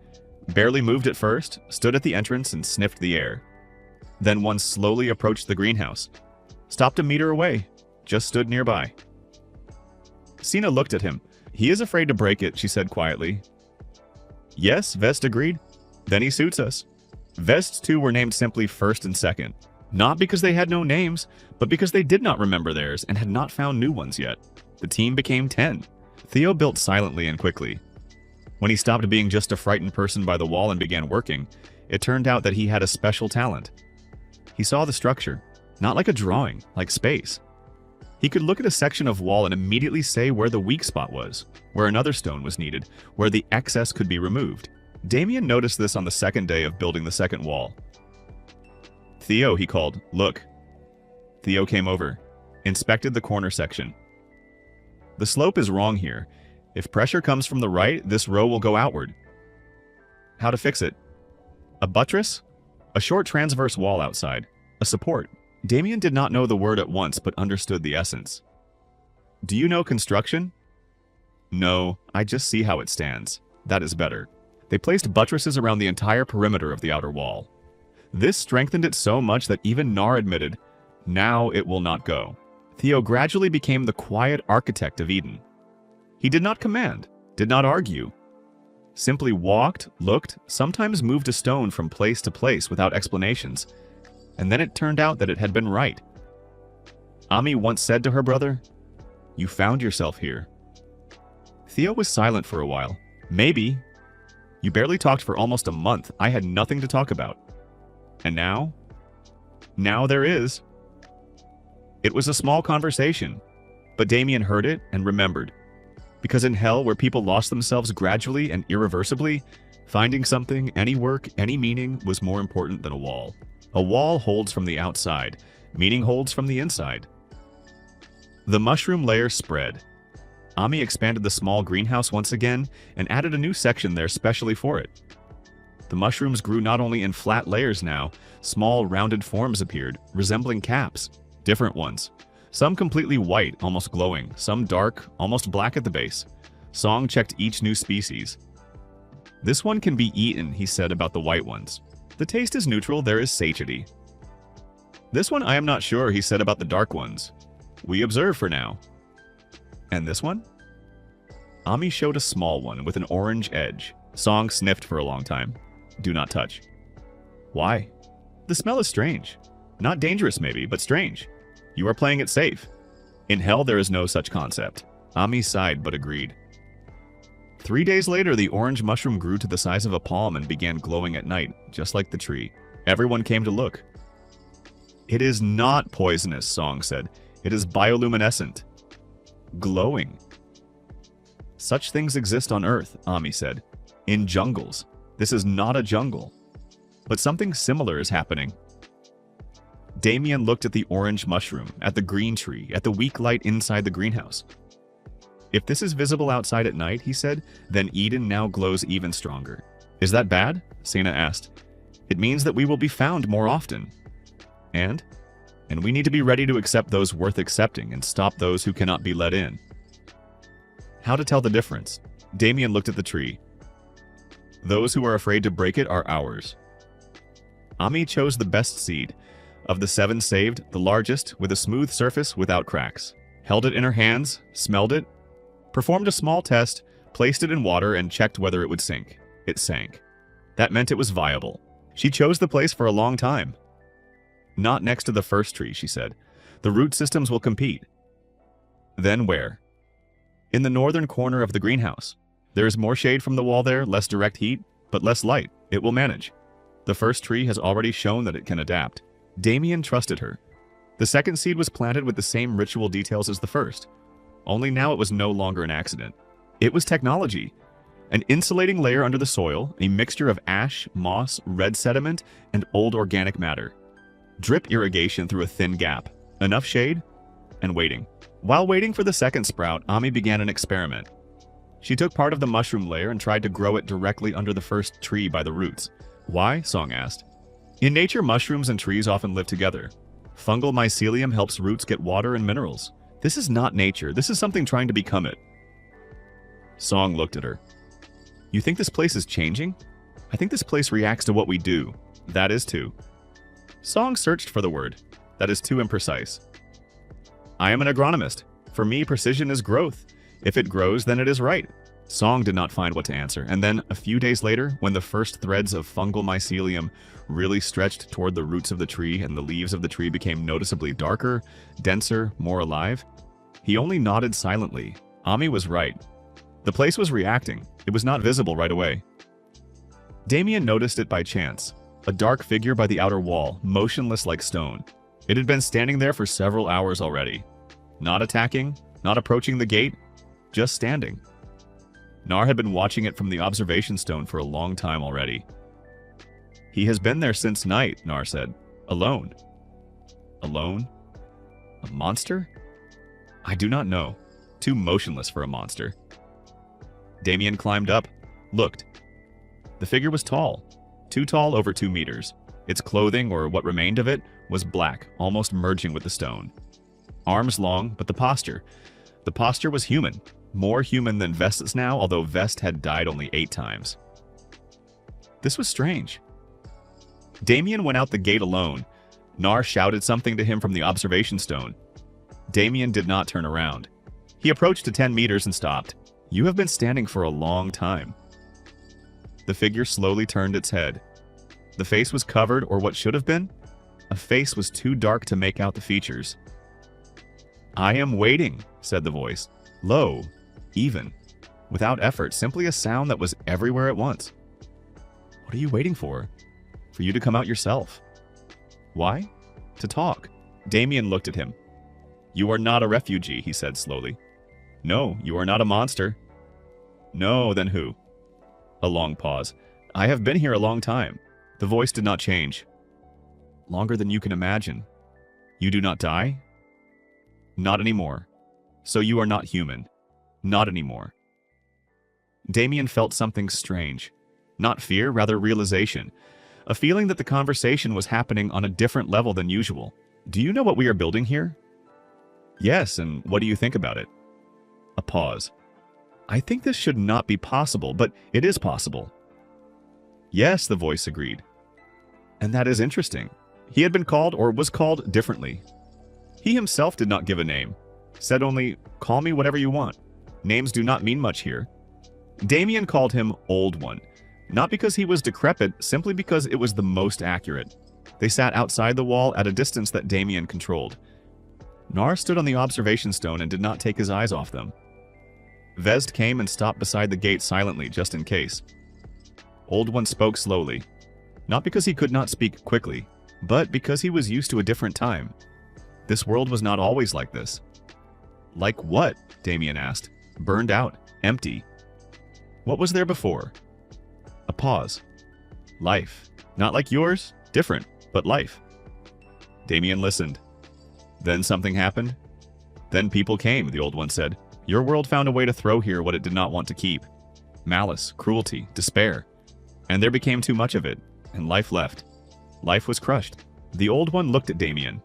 barely moved at first, stood at the entrance and sniffed the air. Then one slowly approached the greenhouse, stopped a meter away, just stood nearby. Sina looked at him. "He is afraid to break it," she said quietly. "Yes," Vest agreed. "Then he suits us." Vest's 2 were named simply first and second, not because they had no names, but because they did not remember theirs and had not found new ones yet. The team became 10. Theo built silently and quickly. When he stopped being just a frightened person by the wall and began working, it turned out that he had a special talent. He saw the structure, not like a drawing, like space. He could look at a section of wall and immediately say where the weak spot was, where another stone was needed, where the excess could be removed. Damien noticed this on the 2nd day of building the 2nd wall. "Theo," he called, "look." Theo came over, inspected the corner section. "The slope is wrong here. If pressure comes from the right, this row will go outward." "How to fix it?" "A buttress? A short transverse wall outside. A support." Damien did not know the word at once, but understood the essence. "Do you know construction?" "No, I just see how it stands. That is better." They placed buttresses around the entire perimeter of the outer wall. This strengthened it so much that even Nar admitted, "Now it will not go." Theo gradually became the quiet architect of Eden. He did not command, did not argue. Simply walked, looked, sometimes moved a stone from place to place without explanations, and then it turned out that it had been right. Ami once said to her brother, "You found yourself here." Theo was silent for a while. "Maybe. You barely talked for almost a month. I had nothing to talk about. And now? Now there is." It was a small conversation, but Damien heard it and remembered. Because in hell, where people lost themselves gradually and irreversibly, finding something, any work, any meaning, was more important than a wall. A wall holds from the outside. Meaning holds from the inside. The mushroom layer spread. Ami expanded the small greenhouse once again and added a new section there specially for it. The mushrooms grew not only in flat layers now, small rounded forms appeared, resembling caps. Different ones. Some completely white, almost glowing, some dark, almost black at the base. Song checked each new species. "This one can be eaten," he said about the white ones. "The taste is neutral, there is satiety." "This one I am not sure," he said about the dark ones. "We observe for now." "And this one?" Ami showed a small one with an orange edge. Song sniffed for a long time. "Do not touch." "Why?" "The smell is strange. Not dangerous maybe, but strange. You are playing it safe. In hell there is no such concept." Ami sighed but agreed. 3 days later, the orange mushroom grew to the size of a palm and began glowing at night, just like the tree. Everyone came to look. "It is not poisonous," Song said. "It is bioluminescent. Glowing." "Such things exist on Earth," Ami said. "In jungles. This is not a jungle. But something similar is happening." Damien looked at the orange mushroom, at the green tree, at the weak light inside the greenhouse. "If this is visible outside at night," he said, "then Eden now glows even stronger." "Is that bad?" Sina asked. "It means that we will be found more often." And we need to be ready to accept those worth accepting and stop those who cannot be let in." How to tell the difference? Damien looked at the tree. "Those who are afraid to break it are ours." Ami chose the best seed, Of the 7 saved, the largest, with a smooth surface without cracks. Held it in her hands, smelled it, performed a small test, placed it in water, and checked whether it would sink. It sank. That meant it was viable. She chose the place for a long time. Not next to the first tree, she said. The root systems will compete. Then where? In the northern corner of the greenhouse. There is more shade from the wall there, less direct heat, but less light. It will manage. The first tree has already shown that it can adapt. Damien trusted her. The second seed was planted with the same ritual details as the first. Only now it was no longer an accident. It was technology. An insulating layer under the soil, a mixture of ash, moss, red sediment, and old organic matter. Drip irrigation through a thin gap. Enough shade, and waiting. While waiting for the second sprout, Ami began an experiment. She took part of the mushroom layer and tried to grow it directly under the first tree by the roots. Why? Song asked. In nature, mushrooms and trees often live together. Fungal mycelium helps roots get water and minerals. This is not nature. This is something trying to become it. Song looked at her. You think this place is changing? I think this place reacts to what we do. That is too. Song searched for the word. That is too imprecise. I am an agronomist. For me, precision is growth. If it grows, then it is right. Song did not find what to answer, and then, a few days later, when the first threads of fungal mycelium really stretched toward the roots of the tree and the leaves of the tree became noticeably darker, denser, more alive, he only nodded silently. Ami was right. The place was reacting. It was not visible right away. Damien noticed it by chance. A dark figure by the outer wall, motionless like stone. It had been standing there for several hours already. Not attacking, not approaching the gate, just standing. Nar had been watching it from the observation stone for a long time already. He has been there since night, Nar said. Alone. Alone? A monster? I do not know. Too motionless for a monster. Damien climbed up, looked. The figure was tall. Too tall, over 2 meters. Its clothing, or what remained of it, was black, almost merging with the stone. Arms long, but the posture was human. More human than Vest's now, although Vest had died only 8 times. This was strange. Damien went out the gate alone. Nar shouted something to him from the observation stone. Damien did not turn around. He approached to 10 meters and stopped. You have been standing for a long time. The figure slowly turned its head. The face was covered, or what should have been? A face was too dark to make out the features. I am waiting, said the voice. Low, even, without effort, simply a sound that was everywhere at once. What are you waiting for? For you to come out yourself. Why? To talk. Damien looked at him. You are not a refugee, he said slowly. No, you are not a monster. No, then who? A long pause. I have been here a long time. The voice did not change. Longer than you can imagine. You do not die? Not anymore. So you are not human. Not anymore. Damien felt something strange. Not fear, rather realization. A feeling that the conversation was happening on a different level than usual. Do you know what we are building here? Yes, and what do you think about it? A pause. I think this should not be possible, but it is possible. Yes, the voice agreed. And that is interesting. He had been called, or was called, differently. He himself did not give a name. Said only, call me whatever you want. Names do not mean much here. Damien called him Old One. Not because he was decrepit, simply because it was the most accurate. They sat outside the wall at a distance that Damien controlled. Nar stood on the observation stone and did not take his eyes off them. Vest came and stopped beside the gate silently, just in case. Old One spoke slowly. Not because he could not speak quickly, but because he was used to a different time. This world was not always like this. Like what? Damien asked. Burned out. Empty. What was there before? A pause. Life. Not like yours. Different, but life. Damien listened. Then something happened. Then people came, the Old One said. Your world found a way to throw here what it did not want to keep. Malice, cruelty, despair. And there became too much of it, and life left. Life was crushed. The Old One looked at Damien.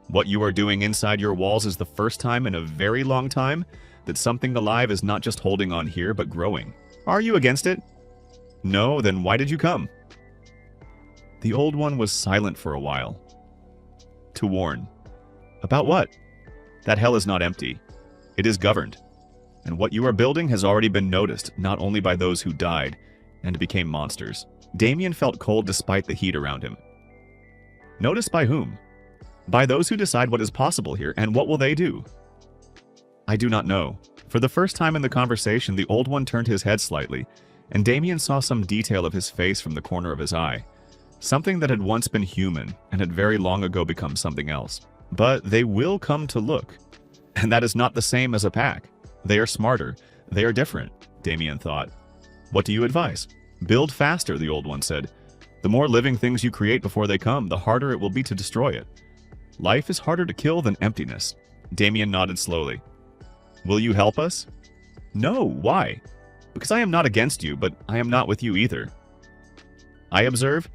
What you are doing inside your walls is the first time in a very long time that something alive is not just holding on here, but growing. Are you against it? No, then why did you come? The Old One was silent for a while. To warn. About what? That hell is not empty. It is governed. And what you are building has already been noticed, not only by those who died and became monsters. Damien felt cold despite the heat around him. Noticed by whom? By those who decide what is possible here, and what will they do? I do not know. For the first time in the conversation, the Old One turned his head slightly, and Damien saw some detail of his face from the corner of his eye. Something that had once been human, and had very long ago become something else. But they will come to look. And that is not the same as a pack. They are smarter. They are different, Damien thought. What do you advise? Build faster, the Old One said. The more living things you create before they come, the harder it will be to destroy it. Life is harder to kill than emptiness. Damien nodded slowly. Will you help us? No, why? Because I am not against you, but I am not with you either. I observe?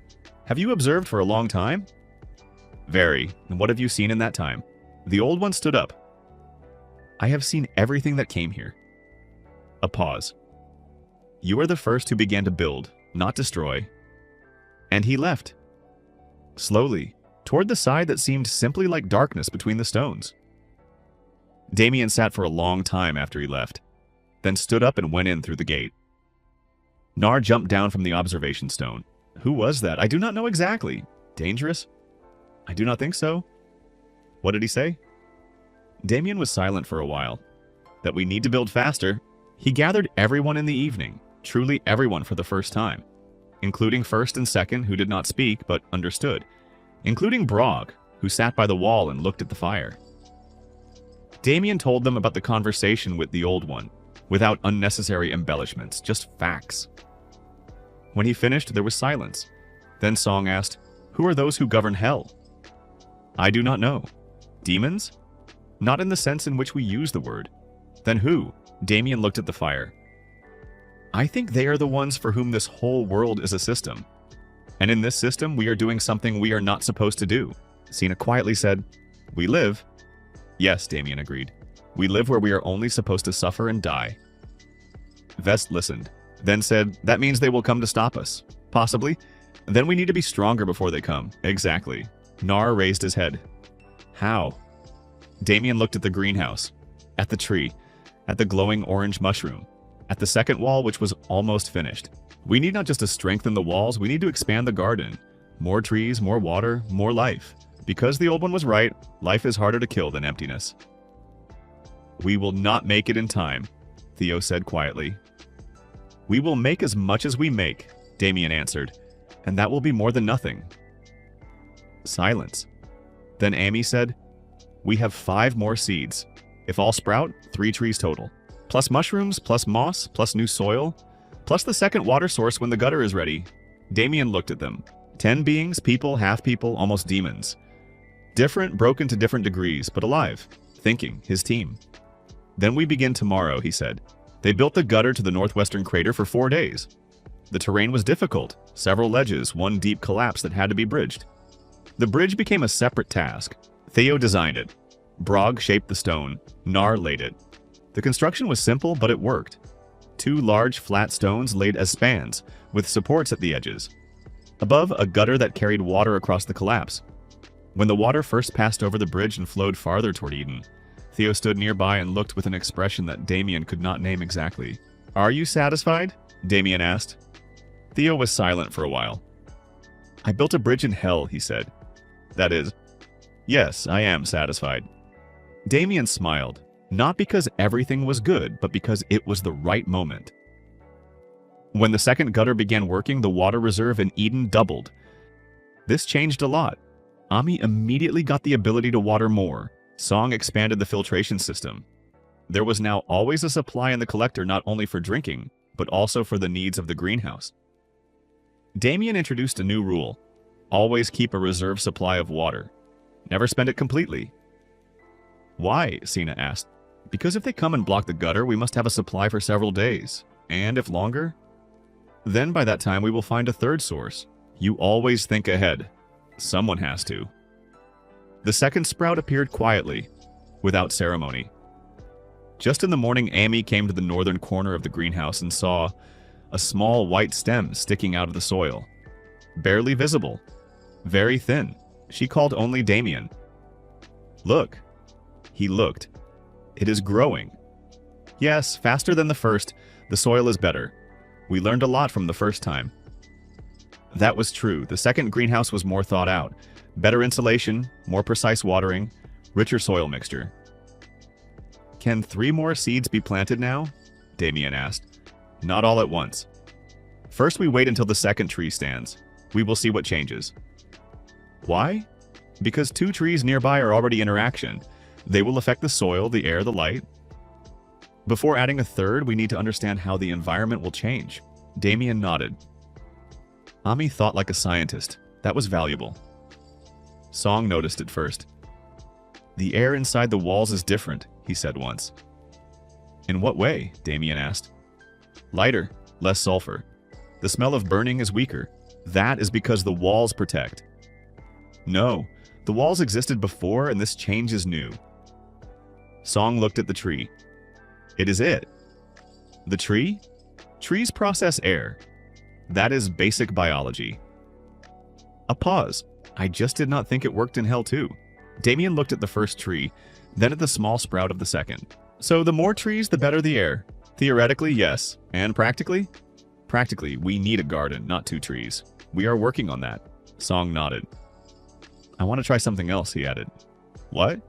Have you observed for a long time? Very. And what have you seen in that time? The Old One stood up. I have seen everything that came here. A pause. You are the first who began to build, not destroy. And he left. Slowly, toward the side that seemed simply like darkness between the stones. Damien sat for a long time after he left, then stood up and went in through the gate. Nar jumped down from the observation stone. Who was that? I do not know exactly. Dangerous? I do not think so. What did he say? Damien was silent for a while. That we need to build faster. He gathered everyone in the evening, truly everyone for the first time, including first and second who did not speak but understood, including Brog, who sat by the wall and looked at the fire. Damien told them about the conversation with the Old One, without unnecessary embellishments, just facts. When he finished, there was silence. Then Song asked, Who are those who govern hell? I do not know. Demons? Not in the sense in which we use the word. Then who? Damien looked at the fire. I think they are the ones for whom this whole world is a system. And in this system, we are doing something we are not supposed to do. Sina quietly said, We live. Yes, Damien agreed. We live where we are only supposed to suffer and die. Vest listened, then said, That means they will come to stop us. Possibly. Then we need to be stronger before they come. Exactly. Nar raised his head. How? Damien looked at the greenhouse, at the tree, at the glowing orange mushroom, at the second wall which was almost finished. We need not just to strengthen the walls, we need to expand the garden. More trees, more water, more life. Because the Old One was right, life is harder to kill than emptiness. We will not make it in time, Theo said quietly. We will make as much as we make, Damien answered, and that will be more than nothing. Silence. Then Amy said, We have 5 more seeds. If all sprout, 3 trees total. Plus mushrooms, plus moss, plus new soil, plus the second water source when the gutter is ready. Damien looked at them. 10 beings, people, half-people, almost demons. Different, broken to different degrees, but alive. Thinking, his team. Then we begin tomorrow, he said. They built the gutter to the northwestern crater for 4 days. The terrain was difficult. Several ledges, one deep collapse that had to be bridged. The bridge became a separate task. Theo designed it. Brog shaped the stone. Nar laid it. The construction was simple, but it worked. 2 large, flat stones laid as spans, with supports at the edges. Above, a gutter that carried water across the collapse. When the water first passed over the bridge and flowed farther toward Eden, Theo stood nearby and looked with an expression that Damien could not name exactly. Are you satisfied? Damien asked. Theo was silent for a while. I built a bridge in hell, he said. That is, yes, I am satisfied. Damien smiled, not because everything was good, but because it was the right moment. When the second gutter began working, the water reserve in Eden doubled. This changed a lot. Ami immediately got the ability to water more. Song expanded the filtration system. There was now always a supply in the collector not only for drinking, but also for the needs of the greenhouse. Damien introduced a new rule. Always keep a reserve supply of water. Never spend it completely. Why? Sina asked. Because if they come and block the gutter, we must have a supply for several days. And if longer? Then by that time we will find a third source. You always think ahead. Someone has to. The second sprout appeared quietly, without ceremony. Just in the morning, Amy came to the northern corner of the greenhouse and saw a small white stem sticking out of the soil. Barely visible. Very thin. She called only Damien. Look. He looked. It is growing. Yes, faster than the first. The soil is better. We learned a lot from the first time. That was true. The second greenhouse was more thought out. Better insulation, more precise watering, richer soil mixture. Can 3 more seeds be planted now? Damien asked. Not all at once. First we wait until the second tree stands. We will see what changes. Why? Because 2 trees nearby are already in interaction. They will affect the soil, the air, the light. Before adding a third, we need to understand how the environment will change. Damien nodded. Ami thought like a scientist. That was valuable. Song noticed it first. The air inside the walls is different, he said once. In what way? Damien asked. Lighter, less sulfur. The smell of burning is weaker. That is because the walls protect. No, the walls existed before and this change is new. Song looked at the tree. It is it. The tree? Trees process air. That is basic biology. A pause. I just did not think it worked in hell too. Damien looked at the first tree, then at the small sprout of the second. So the more trees, the better the air. Theoretically, yes. And practically? Practically, we need a garden, not 2 trees. We are working on that. Song nodded. I want to try something else, he added. What?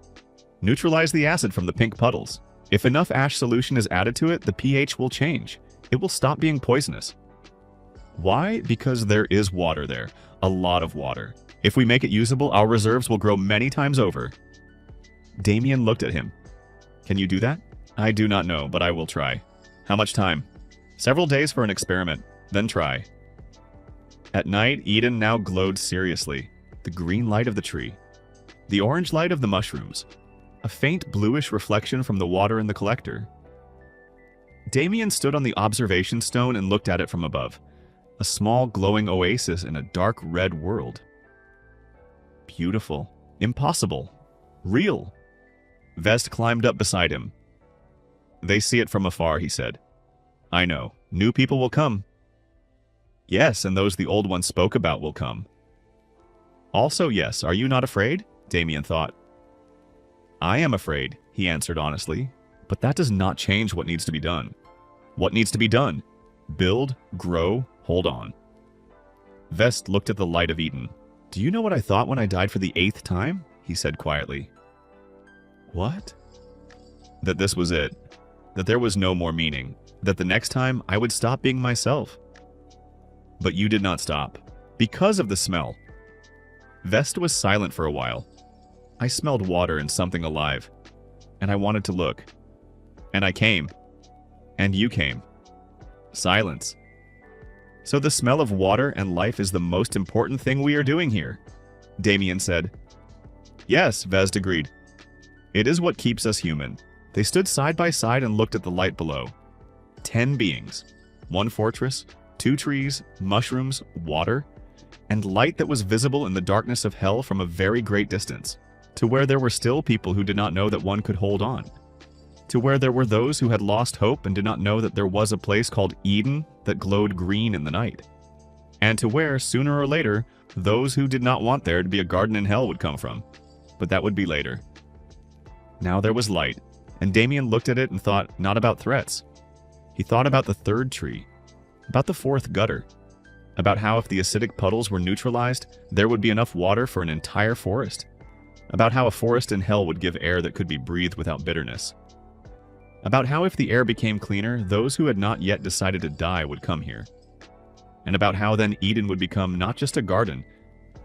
Neutralize the acid from the pink puddles. If enough ash solution is added to it, the pH will change. It will stop being poisonous. Why? Because there is water there. A lot of water. If we make it usable, our reserves will grow many times over. Damien looked at him. Can you do that? I do not know, but I will try. How much time? Several days for an experiment, then try. At night, Eden now glowed seriously. The green light of the tree. The orange light of the mushrooms. A faint bluish reflection from the water in the collector. Damien stood on the observation stone and looked at it from above. A small glowing oasis in a dark red world. Beautiful. Impossible. Real. Vest climbed up beside him. They see it from afar, he said. I know. New people will come. Yes, and those the old ones spoke about will come. Also, yes, are you not afraid? Damien thought. I am afraid, he answered honestly, but that does not change what needs to be done. What needs to be done? Build, grow, hold on. Vest looked at the light of Eden. Do you know what I thought when I died for the 8th time? He said quietly. What? That this was it. That there was no more meaning. That the next time I would stop being myself. But you did not stop. Because of the smell. Vest was silent for a while. I smelled water and something alive. And I wanted to look. And I came. And you came. Silence. So the smell of water and life is the most important thing we are doing here, Damien said. Yes, Vest agreed. It is what keeps us human. They stood side by side and looked at the light below. 10 beings. 1 fortress, 2 trees, mushrooms, water, and light that was visible in the darkness of hell from a very great distance, to where there were still people who did not know that one could hold on, to where there were those who had lost hope and did not know that there was a place called Eden that glowed green in the night, and to where, sooner or later, those who did not want there to be a garden in hell would come from. But that would be later. Now there was light, and Damien looked at it and thought not about threats. He thought about the 3rd tree, about the 4th gutter, about how if the acidic puddles were neutralized, there would be enough water for an entire forest, about how a forest in hell would give air that could be breathed without bitterness, about how if the air became cleaner, those who had not yet decided to die would come here, and about how then Eden would become not just a garden,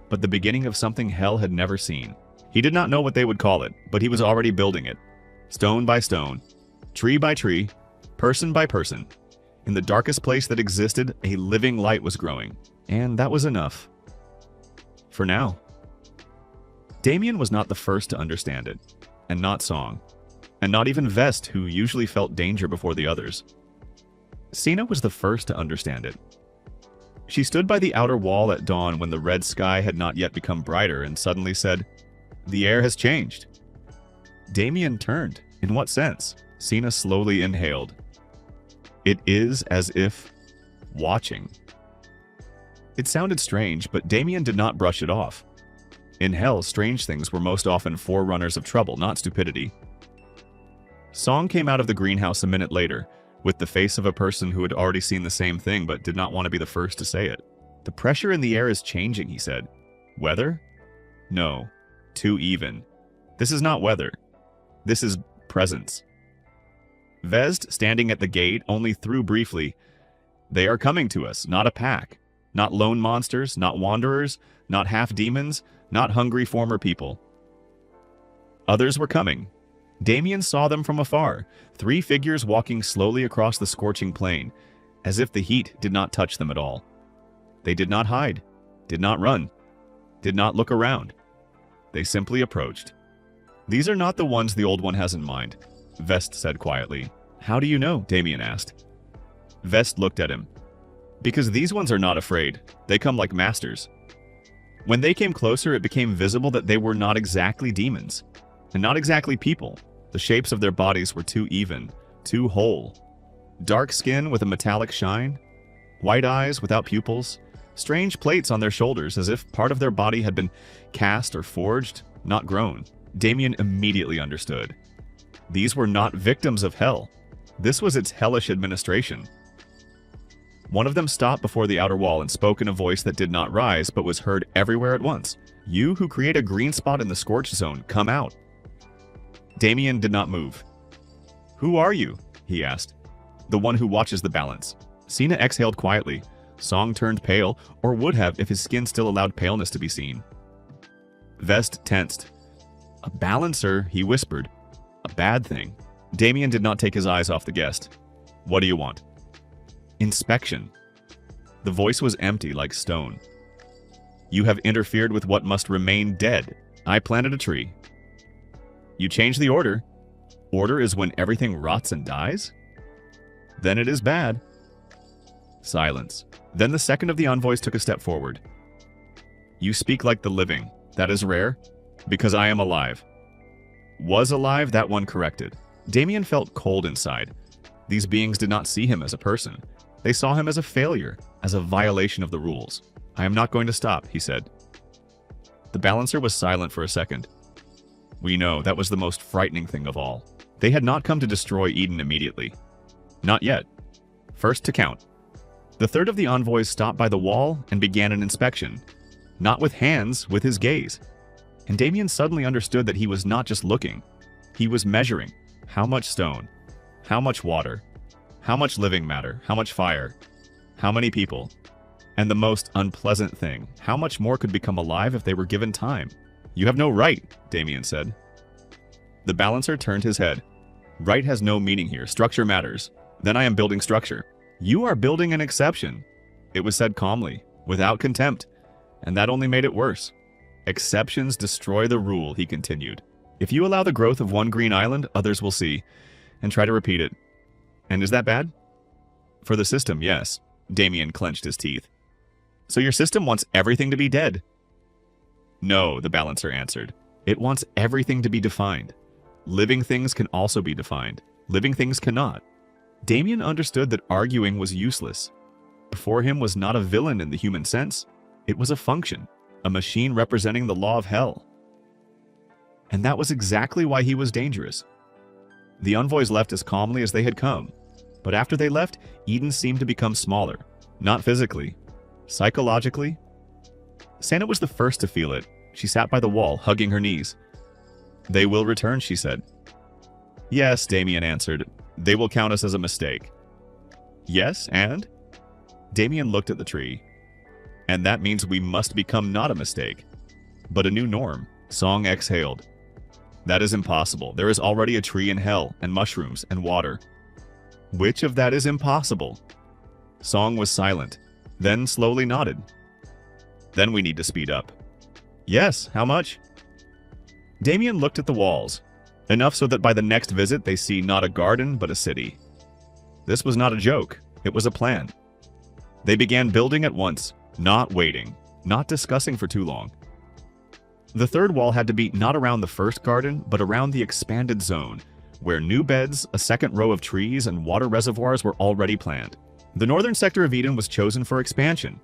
but the beginning of something hell had never seen. He did not know what they would call it, but he was already building it, stone by stone, tree by tree, person by person. In the darkest place that existed, a living light was growing, and that was enough. For now. Damien was not the first to understand it, and not Song, and not even Vest, who usually felt danger before the others. Sina was the first to understand it. She stood by the outer wall at dawn when the red sky had not yet become brighter and suddenly said, "The air has changed." Damien turned. In what sense? Sina slowly inhaled. It is as if watching. It sounded strange, but Damien did not brush it off. In hell, strange things were most often forerunners of trouble, not stupidity. Song came out of the greenhouse a minute later, with the face of a person who had already seen the same thing but did not want to be the first to say it. The pressure in the air is changing, he said. Weather? No. Too even. This is not weather. This is presence. Vest, standing at the gate, only threw briefly. They are coming to us, not a pack. Not lone monsters, not wanderers, not half-demons, not hungry former people. Others were coming. Damien saw them from afar, 3 figures walking slowly across the scorching plain, as if the heat did not touch them at all. They did not hide, did not run, did not look around. They simply approached. These are not the ones the old one has in mind, Vest said quietly. How do you know? Damien asked. Vest looked at him. Because these ones are not afraid. They come like masters. When they came closer, it became visible that they were not exactly demons, and not exactly people. The shapes of their bodies were too even, too whole. Dark skin with a metallic shine, white eyes without pupils, strange plates on their shoulders as if part of their body had been cast or forged, not grown. Damien immediately understood. These were not victims of hell. This was its hellish administration. One of them stopped before the outer wall and spoke in a voice that did not rise but was heard everywhere at once. You who create a green spot in the scorch zone, come out. Damien did not move. Who are you? He asked. The one who watches the balance. Sina exhaled quietly. Song turned pale, or would have if his skin still allowed paleness to be seen. Vest tensed. A balancer, he whispered. A bad thing. Damien did not take his eyes off the guest. What do you want? Inspection. The voice was empty like stone. You have interfered with what must remain dead. I planted a tree. You change the order. Order is when everything rots and dies? Then it is bad. Silence. Then the second of the envoys took a step forward. You speak like the living. That is rare, because I am alive. Was alive, that one corrected. Damien felt cold inside. These beings did not see him as a person. They saw him as a failure, as a violation of the rules. I am not going to stop, he said. The balancer was silent for a second. We know that was the most frightening thing of all. They had not come to destroy Eden immediately. Not yet. First to count. The third of the envoys stopped by the wall and began an inspection. Not with hands, with his gaze. And Damien suddenly understood that he was not just looking. He was measuring. How much stone? How much water? How much living matter? How much fire? How many people? And the most unpleasant thing, how much more could become alive if they were given time? You have no right, Damien said. The balancer turned his head. Right has no meaning here. Structure matters. Then I am building structure. You are building an exception. It was said calmly, without contempt, and that only made it worse. Exceptions destroy the rule, he continued. If you allow the growth of one green island, others will see, and try to repeat it. And is that bad? For the system, yes. Damien clenched his teeth. So your system wants everything to be dead? No, the balancer answered. It wants everything to be defined. Living things can also be defined. Living things cannot. Damien understood that arguing was useless. Before him was not a villain in the human sense. It was a function, a machine representing the law of hell. And that was exactly why he was dangerous. The envoys left as calmly as they had come. But after they left, Eden seemed to become smaller. Not physically. Psychologically. Santa was the first to feel it. She sat by the wall, hugging her knees. They will return, she said. Yes, Damien answered. They will count us as a mistake. Yes, and? Damien looked at the tree. And that means we must become not a mistake, but a new norm. Song exhaled. That is impossible. There is already a tree in hell, and mushrooms, and water. Which of that is impossible? Song was silent, then slowly nodded. Then we need to speed up. Yes, how much? Damien looked at the walls, enough so that by the next visit they see not a garden but a city. This was not a joke, it was a plan. They began building at once, not waiting, not discussing for too long. The third wall had to be not around the first garden, but around the expanded zone, where new beds, a second row of trees, and water reservoirs were already planned. The northern sector of Eden was chosen for expansion.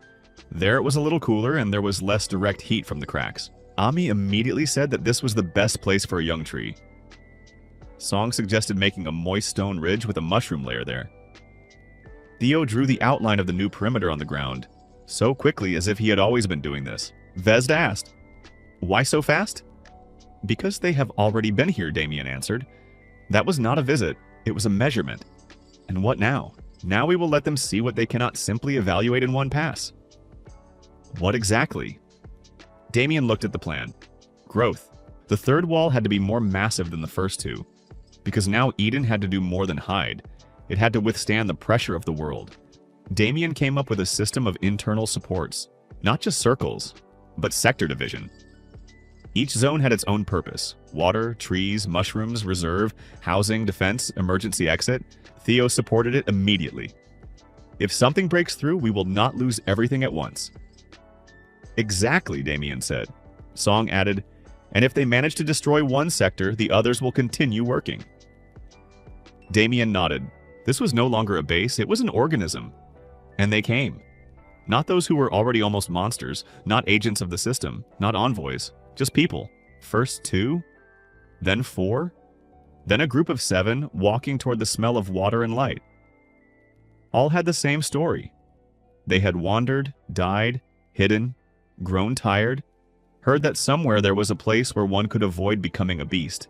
There it was a little cooler and there was less direct heat from the cracks. Ami immediately said that this was the best place for a young tree. Song suggested making a moist stone ridge with a mushroom layer there. Theo drew the outline of the new perimeter on the ground, so quickly as if he had always been doing this. Vezd asked, "Why so fast?" "Because they have already been here," Damien answered. "That was not a visit, it was a measurement. And what now? Now we will let them see what they cannot simply evaluate in one pass." "What exactly?" Damien looked at the plan. Growth. The third wall had to be more massive than the first two, because now Eden had to do more than hide. It had to withstand the pressure of the world. Damien came up with a system of internal supports, not just circles, but sector division. Each zone had its own purpose: water, trees, mushrooms, reserve, housing, defense, emergency exit. Theo supported it immediately. "If something breaks through, we will not lose everything at once." "Exactly," Damien said. Song added, "And if they manage to destroy one sector, the others will continue working." Damien nodded. This was no longer a base, it was an organism. And they came. Not those who were already almost monsters, not agents of the system, not envoys, just people. First 2, then 4, then a group of 7 walking toward the smell of water and light. All had the same story. They had wandered, died, hidden, grown tired, heard that somewhere there was a place where one could avoid becoming a beast.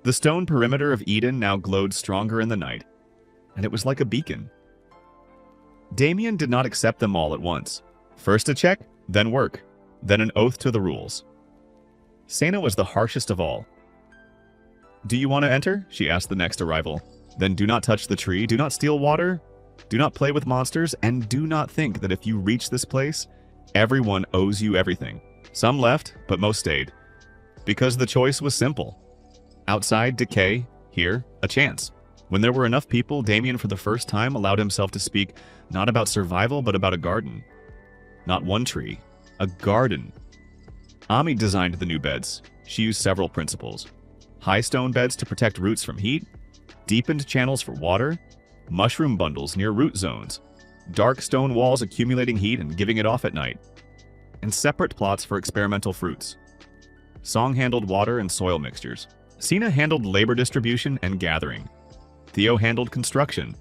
The stone perimeter of Eden now glowed stronger in the night, and it was like a beacon. Damien did not accept them all at once. First a check, then work, then an oath to the rules. Sena was the harshest of all. "Do you want to enter?" she asked the next arrival. "Then do not touch the tree, do not steal water, do not play with monsters, and do not think that if you reach this place, everyone owes you everything." Some left, but most stayed. Because the choice was simple. Outside, decay. Here, a chance. When there were enough people, Damien for the first time allowed himself to speak not about survival, but about a garden. Not one tree. A garden. Ami designed the new beds. She used several principles. High stone beds to protect roots from heat, deepened channels for water, mushroom bundles near root zones, dark stone walls accumulating heat and giving it off at night, and separate plots for experimental fruits. Song handled water and soil mixtures. Sena handled labor distribution and gathering. Theo handled construction.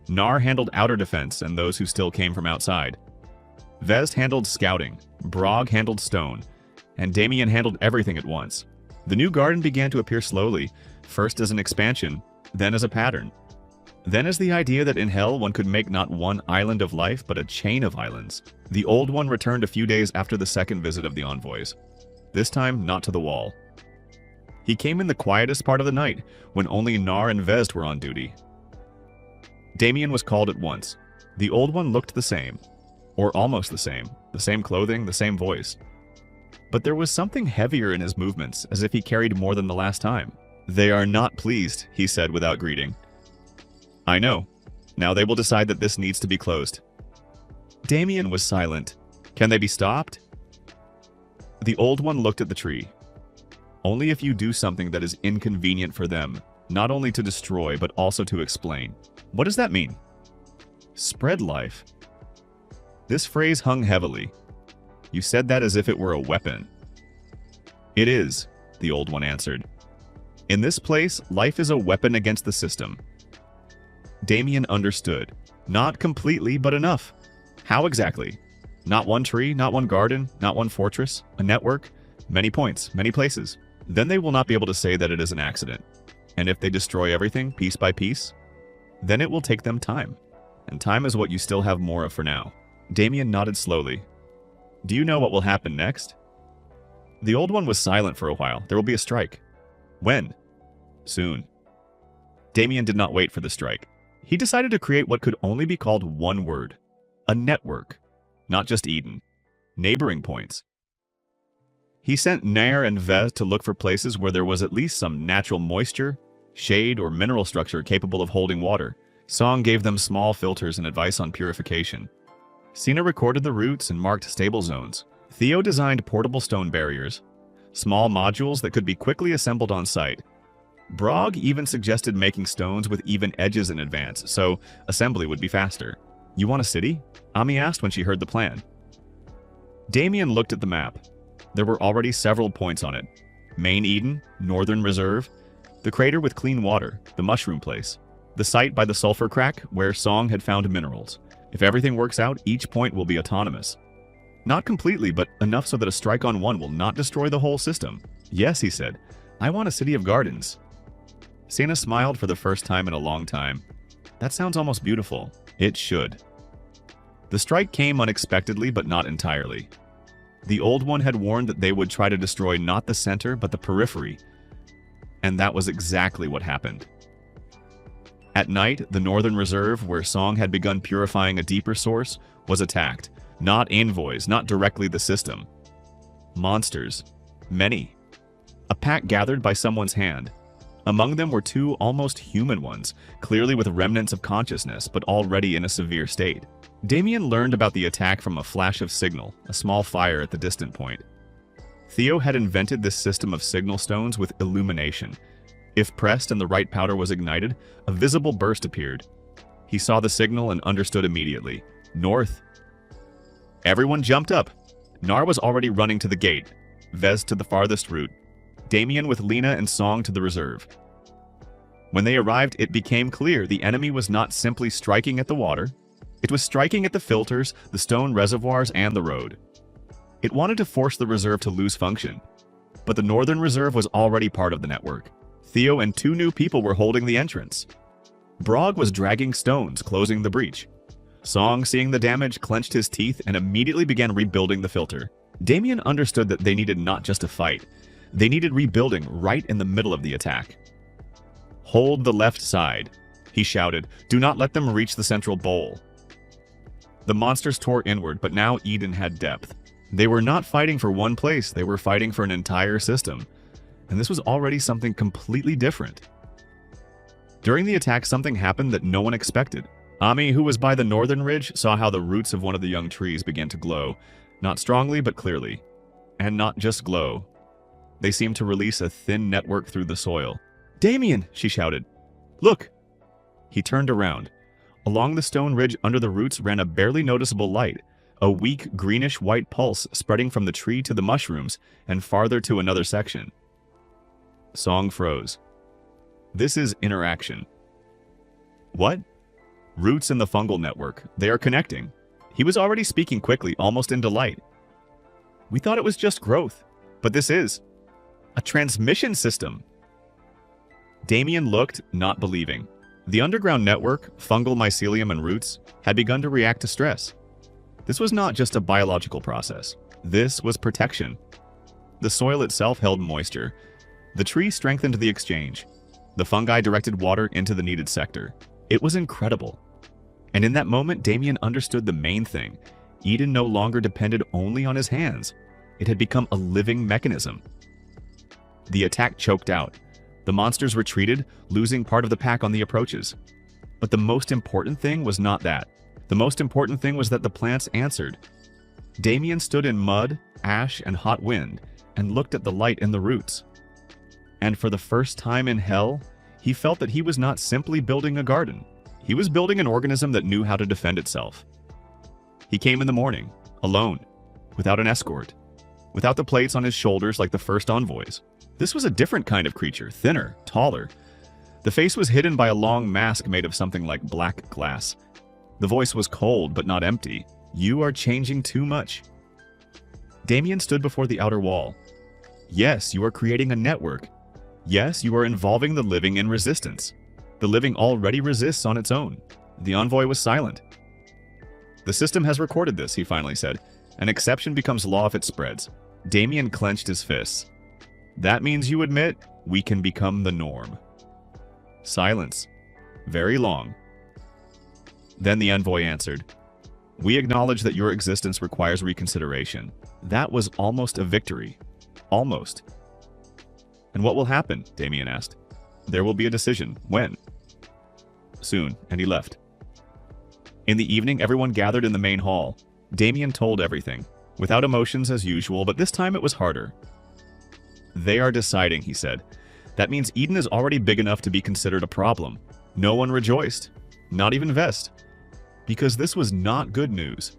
Nar handled outer defense and those who still came from outside. Vezd handled scouting. Brog handled stone. And Damien handled everything at once. The new garden began to appear slowly, first as an expansion, then as a pattern. Then as the idea that in Hell one could make not one island of life, but a chain of islands. The old one returned a few days after the second visit of the envoys. This time, not to the wall. He came in the quietest part of the night, when only Nar and Vezd were on duty. Damien was called at once. The old one looked the same. Or almost the same clothing, the same voice. But there was something heavier in his movements, as if he carried more than the last time. "They are not pleased," he said without greeting. "I know. Now they will decide that this needs to be closed." Damien was silent. "Can they be stopped?" The old one looked at the tree. "Only if you do something that is inconvenient for them, not only to destroy, but also to explain." "What does that mean?" "Spread life." This phrase hung heavily. "You said that as if it were a weapon." "It is," the old one answered. "In this place, life is a weapon against the system." Damien understood. Not completely, but enough. How exactly? Not one tree, not one garden, not one fortress, a network, many points, many places. Then they will not be able to say that it is an accident. And if they destroy everything, piece by piece, then it will take them time. And time is what you still have more of for now. Damien nodded slowly. "Do you know what will happen next?" The old one was silent for a while. "There will be a strike." "When?" "Soon." Damien did not wait for the strike. He decided to create what could only be called one word. A network. Not just Eden. Neighboring points. He sent Nair and Vez to look for places where there was at least some natural moisture, shade, or mineral structure capable of holding water. Song gave them small filters and advice on purification. Sena recorded the routes and marked stable zones. Theo designed portable stone barriers, small modules that could be quickly assembled on site. Brog even suggested making stones with even edges in advance, so assembly would be faster. "You want a city?" Ami asked when she heard the plan. Damien looked at the map. There were already several points on it. Main Eden, Northern Reserve, the crater with clean water, the mushroom place, the site by the sulfur crack where Song had found minerals. If everything works out, each point will be autonomous. Not completely, but enough so that a strike on one will not destroy the whole system. Yes, he said. I want a city of gardens. Sana smiled for the first time in a long time. That sounds almost beautiful. It should. The strike came unexpectedly, but not entirely. The Old One had warned that they would try to destroy not the center, but the periphery. And that was exactly what happened. At night, the Northern Reserve, where Song had begun purifying a deeper source, was attacked. Not envoys, not directly the system. Monsters. Many. A pack gathered by someone's hand. Among them were two almost human ones, clearly with remnants of consciousness, but already in a severe state. Damien learned about the attack from a flash of signal, a small fire at the distant point. Theo had invented this system of signal stones with illumination. If pressed and the right powder was ignited, a visible burst appeared. He saw the signal and understood immediately. North. Everyone jumped up. Nar was already running to the gate, Vez to the farthest route, Damien with Lena and Song to the reserve. When they arrived, it became clear the enemy was not simply striking at the water. It was striking at the filters, the stone reservoirs, and the road. It wanted to force the reserve to lose function. But the Northern Reserve was already part of the network. Theo and two new people were holding the entrance. Brog was dragging stones, closing the breach. Song, seeing the damage, clenched his teeth and immediately began rebuilding the filter. Damien understood that they needed not just a fight. They needed rebuilding right in the middle of the attack. Hold the left side, he shouted. Do not let them reach the central bowl. The monsters tore inward, but now Eden had depth. They were not fighting for one place, they were fighting for an entire system. And this was already something completely different. During the attack, something happened that no one expected. Ami, who was by the northern ridge, saw how the roots of one of the young trees began to glow. Not strongly, but clearly. And not just glow. They seemed to release a thin network through the soil. Damien, she shouted. Look! He turned around. Along the stone ridge under the roots ran a barely noticeable light, a weak greenish-white pulse spreading from the tree to the mushrooms and farther to another section. Song froze. This is interaction. What? Roots in the fungal network. They are connecting. He was already speaking quickly, almost in delight. We thought it was just growth, but this is a transmission system. Damien looked, not believing. The underground network, fungal mycelium and roots, had begun to react to stress. This was not just a biological process. This was protection. The soil itself held moisture. The tree strengthened the exchange. The fungi directed water into the needed sector. It was incredible. And in that moment, Damien understood the main thing. Eden no longer depended only on his hands. It had become a living mechanism. The attack choked out. The monsters retreated, losing part of the pack on the approaches. But the most important thing was not that. The most important thing was that the plants answered. Damien stood in mud, ash, and hot wind, and looked at the light in the roots. And for the first time in hell, he felt that he was not simply building a garden. He was building an organism that knew how to defend itself. He came in the morning, alone, without an escort, without the plates on his shoulders like the first envoys. This was a different kind of creature, thinner, taller. The face was hidden by a long mask made of something like black glass. The voice was cold but not empty. You are changing too much. Damien stood before the outer wall. Yes, you are creating a network. Yes, you are involving the living in resistance. The living already resists on its own. The envoy was silent. The system has recorded this, he finally said. An exception becomes law if it spreads. Damien clenched his fists. That means you admit we can become the norm. Silence. Very long. Then the envoy answered. We acknowledge that your existence requires reconsideration. That was almost a victory. Almost. And what will happen? Damien asked. There will be a decision. When? Soon, and he left. In the evening, everyone gathered in the main hall. Damien told everything, without emotions as usual, but this time it was harder. They are deciding, he said. That means Eden is already big enough to be considered a problem. No one rejoiced. Not even Vest. Because this was not good news.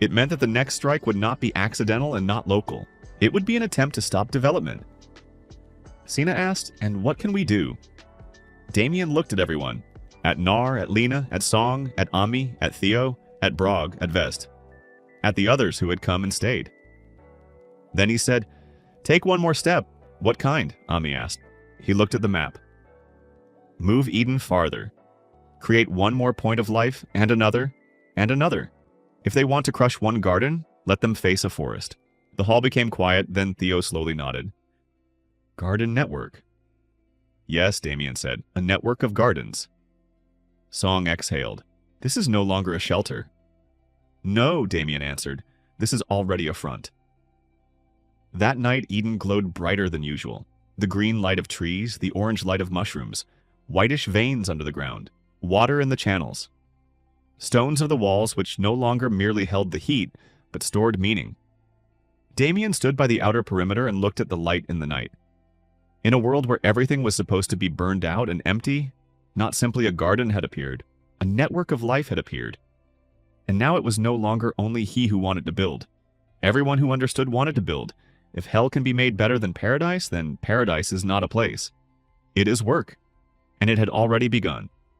It meant that the next strike would not be accidental and not local. It would be an attempt to stop development. Sina asked, and what can we do? Damien looked at everyone. At Nar, at Lena, at Song, at Ami, at Theo, at Brog, at Vest. At the others who had come and stayed. Then he said, "Take one more step." "What kind?" Ami asked. He looked at the map. "Move Eden farther. Create one more point of life, and another, and another. If they want to crush one garden, let them face a forest." The hall became quiet, then Theo slowly nodded. "Garden network." "Yes," Damien said, "a network of gardens." Song exhaled. "This is no longer a shelter." "No," Damien answered. "This is already a front." That night, Eden glowed brighter than usual. The green light of trees, the orange light of mushrooms, whitish veins under the ground, water in the channels. Stones of the walls which no longer merely held the heat, but stored meaning. Damien stood by the outer perimeter and looked at the light in the night. In a world where everything was supposed to be burned out and empty, not simply a garden had appeared, a network of life had appeared. And now it was no longer only he who wanted to build. Everyone who understood wanted to build. If hell can be made better than paradise, then paradise is not a place. It is work. And it had already begun.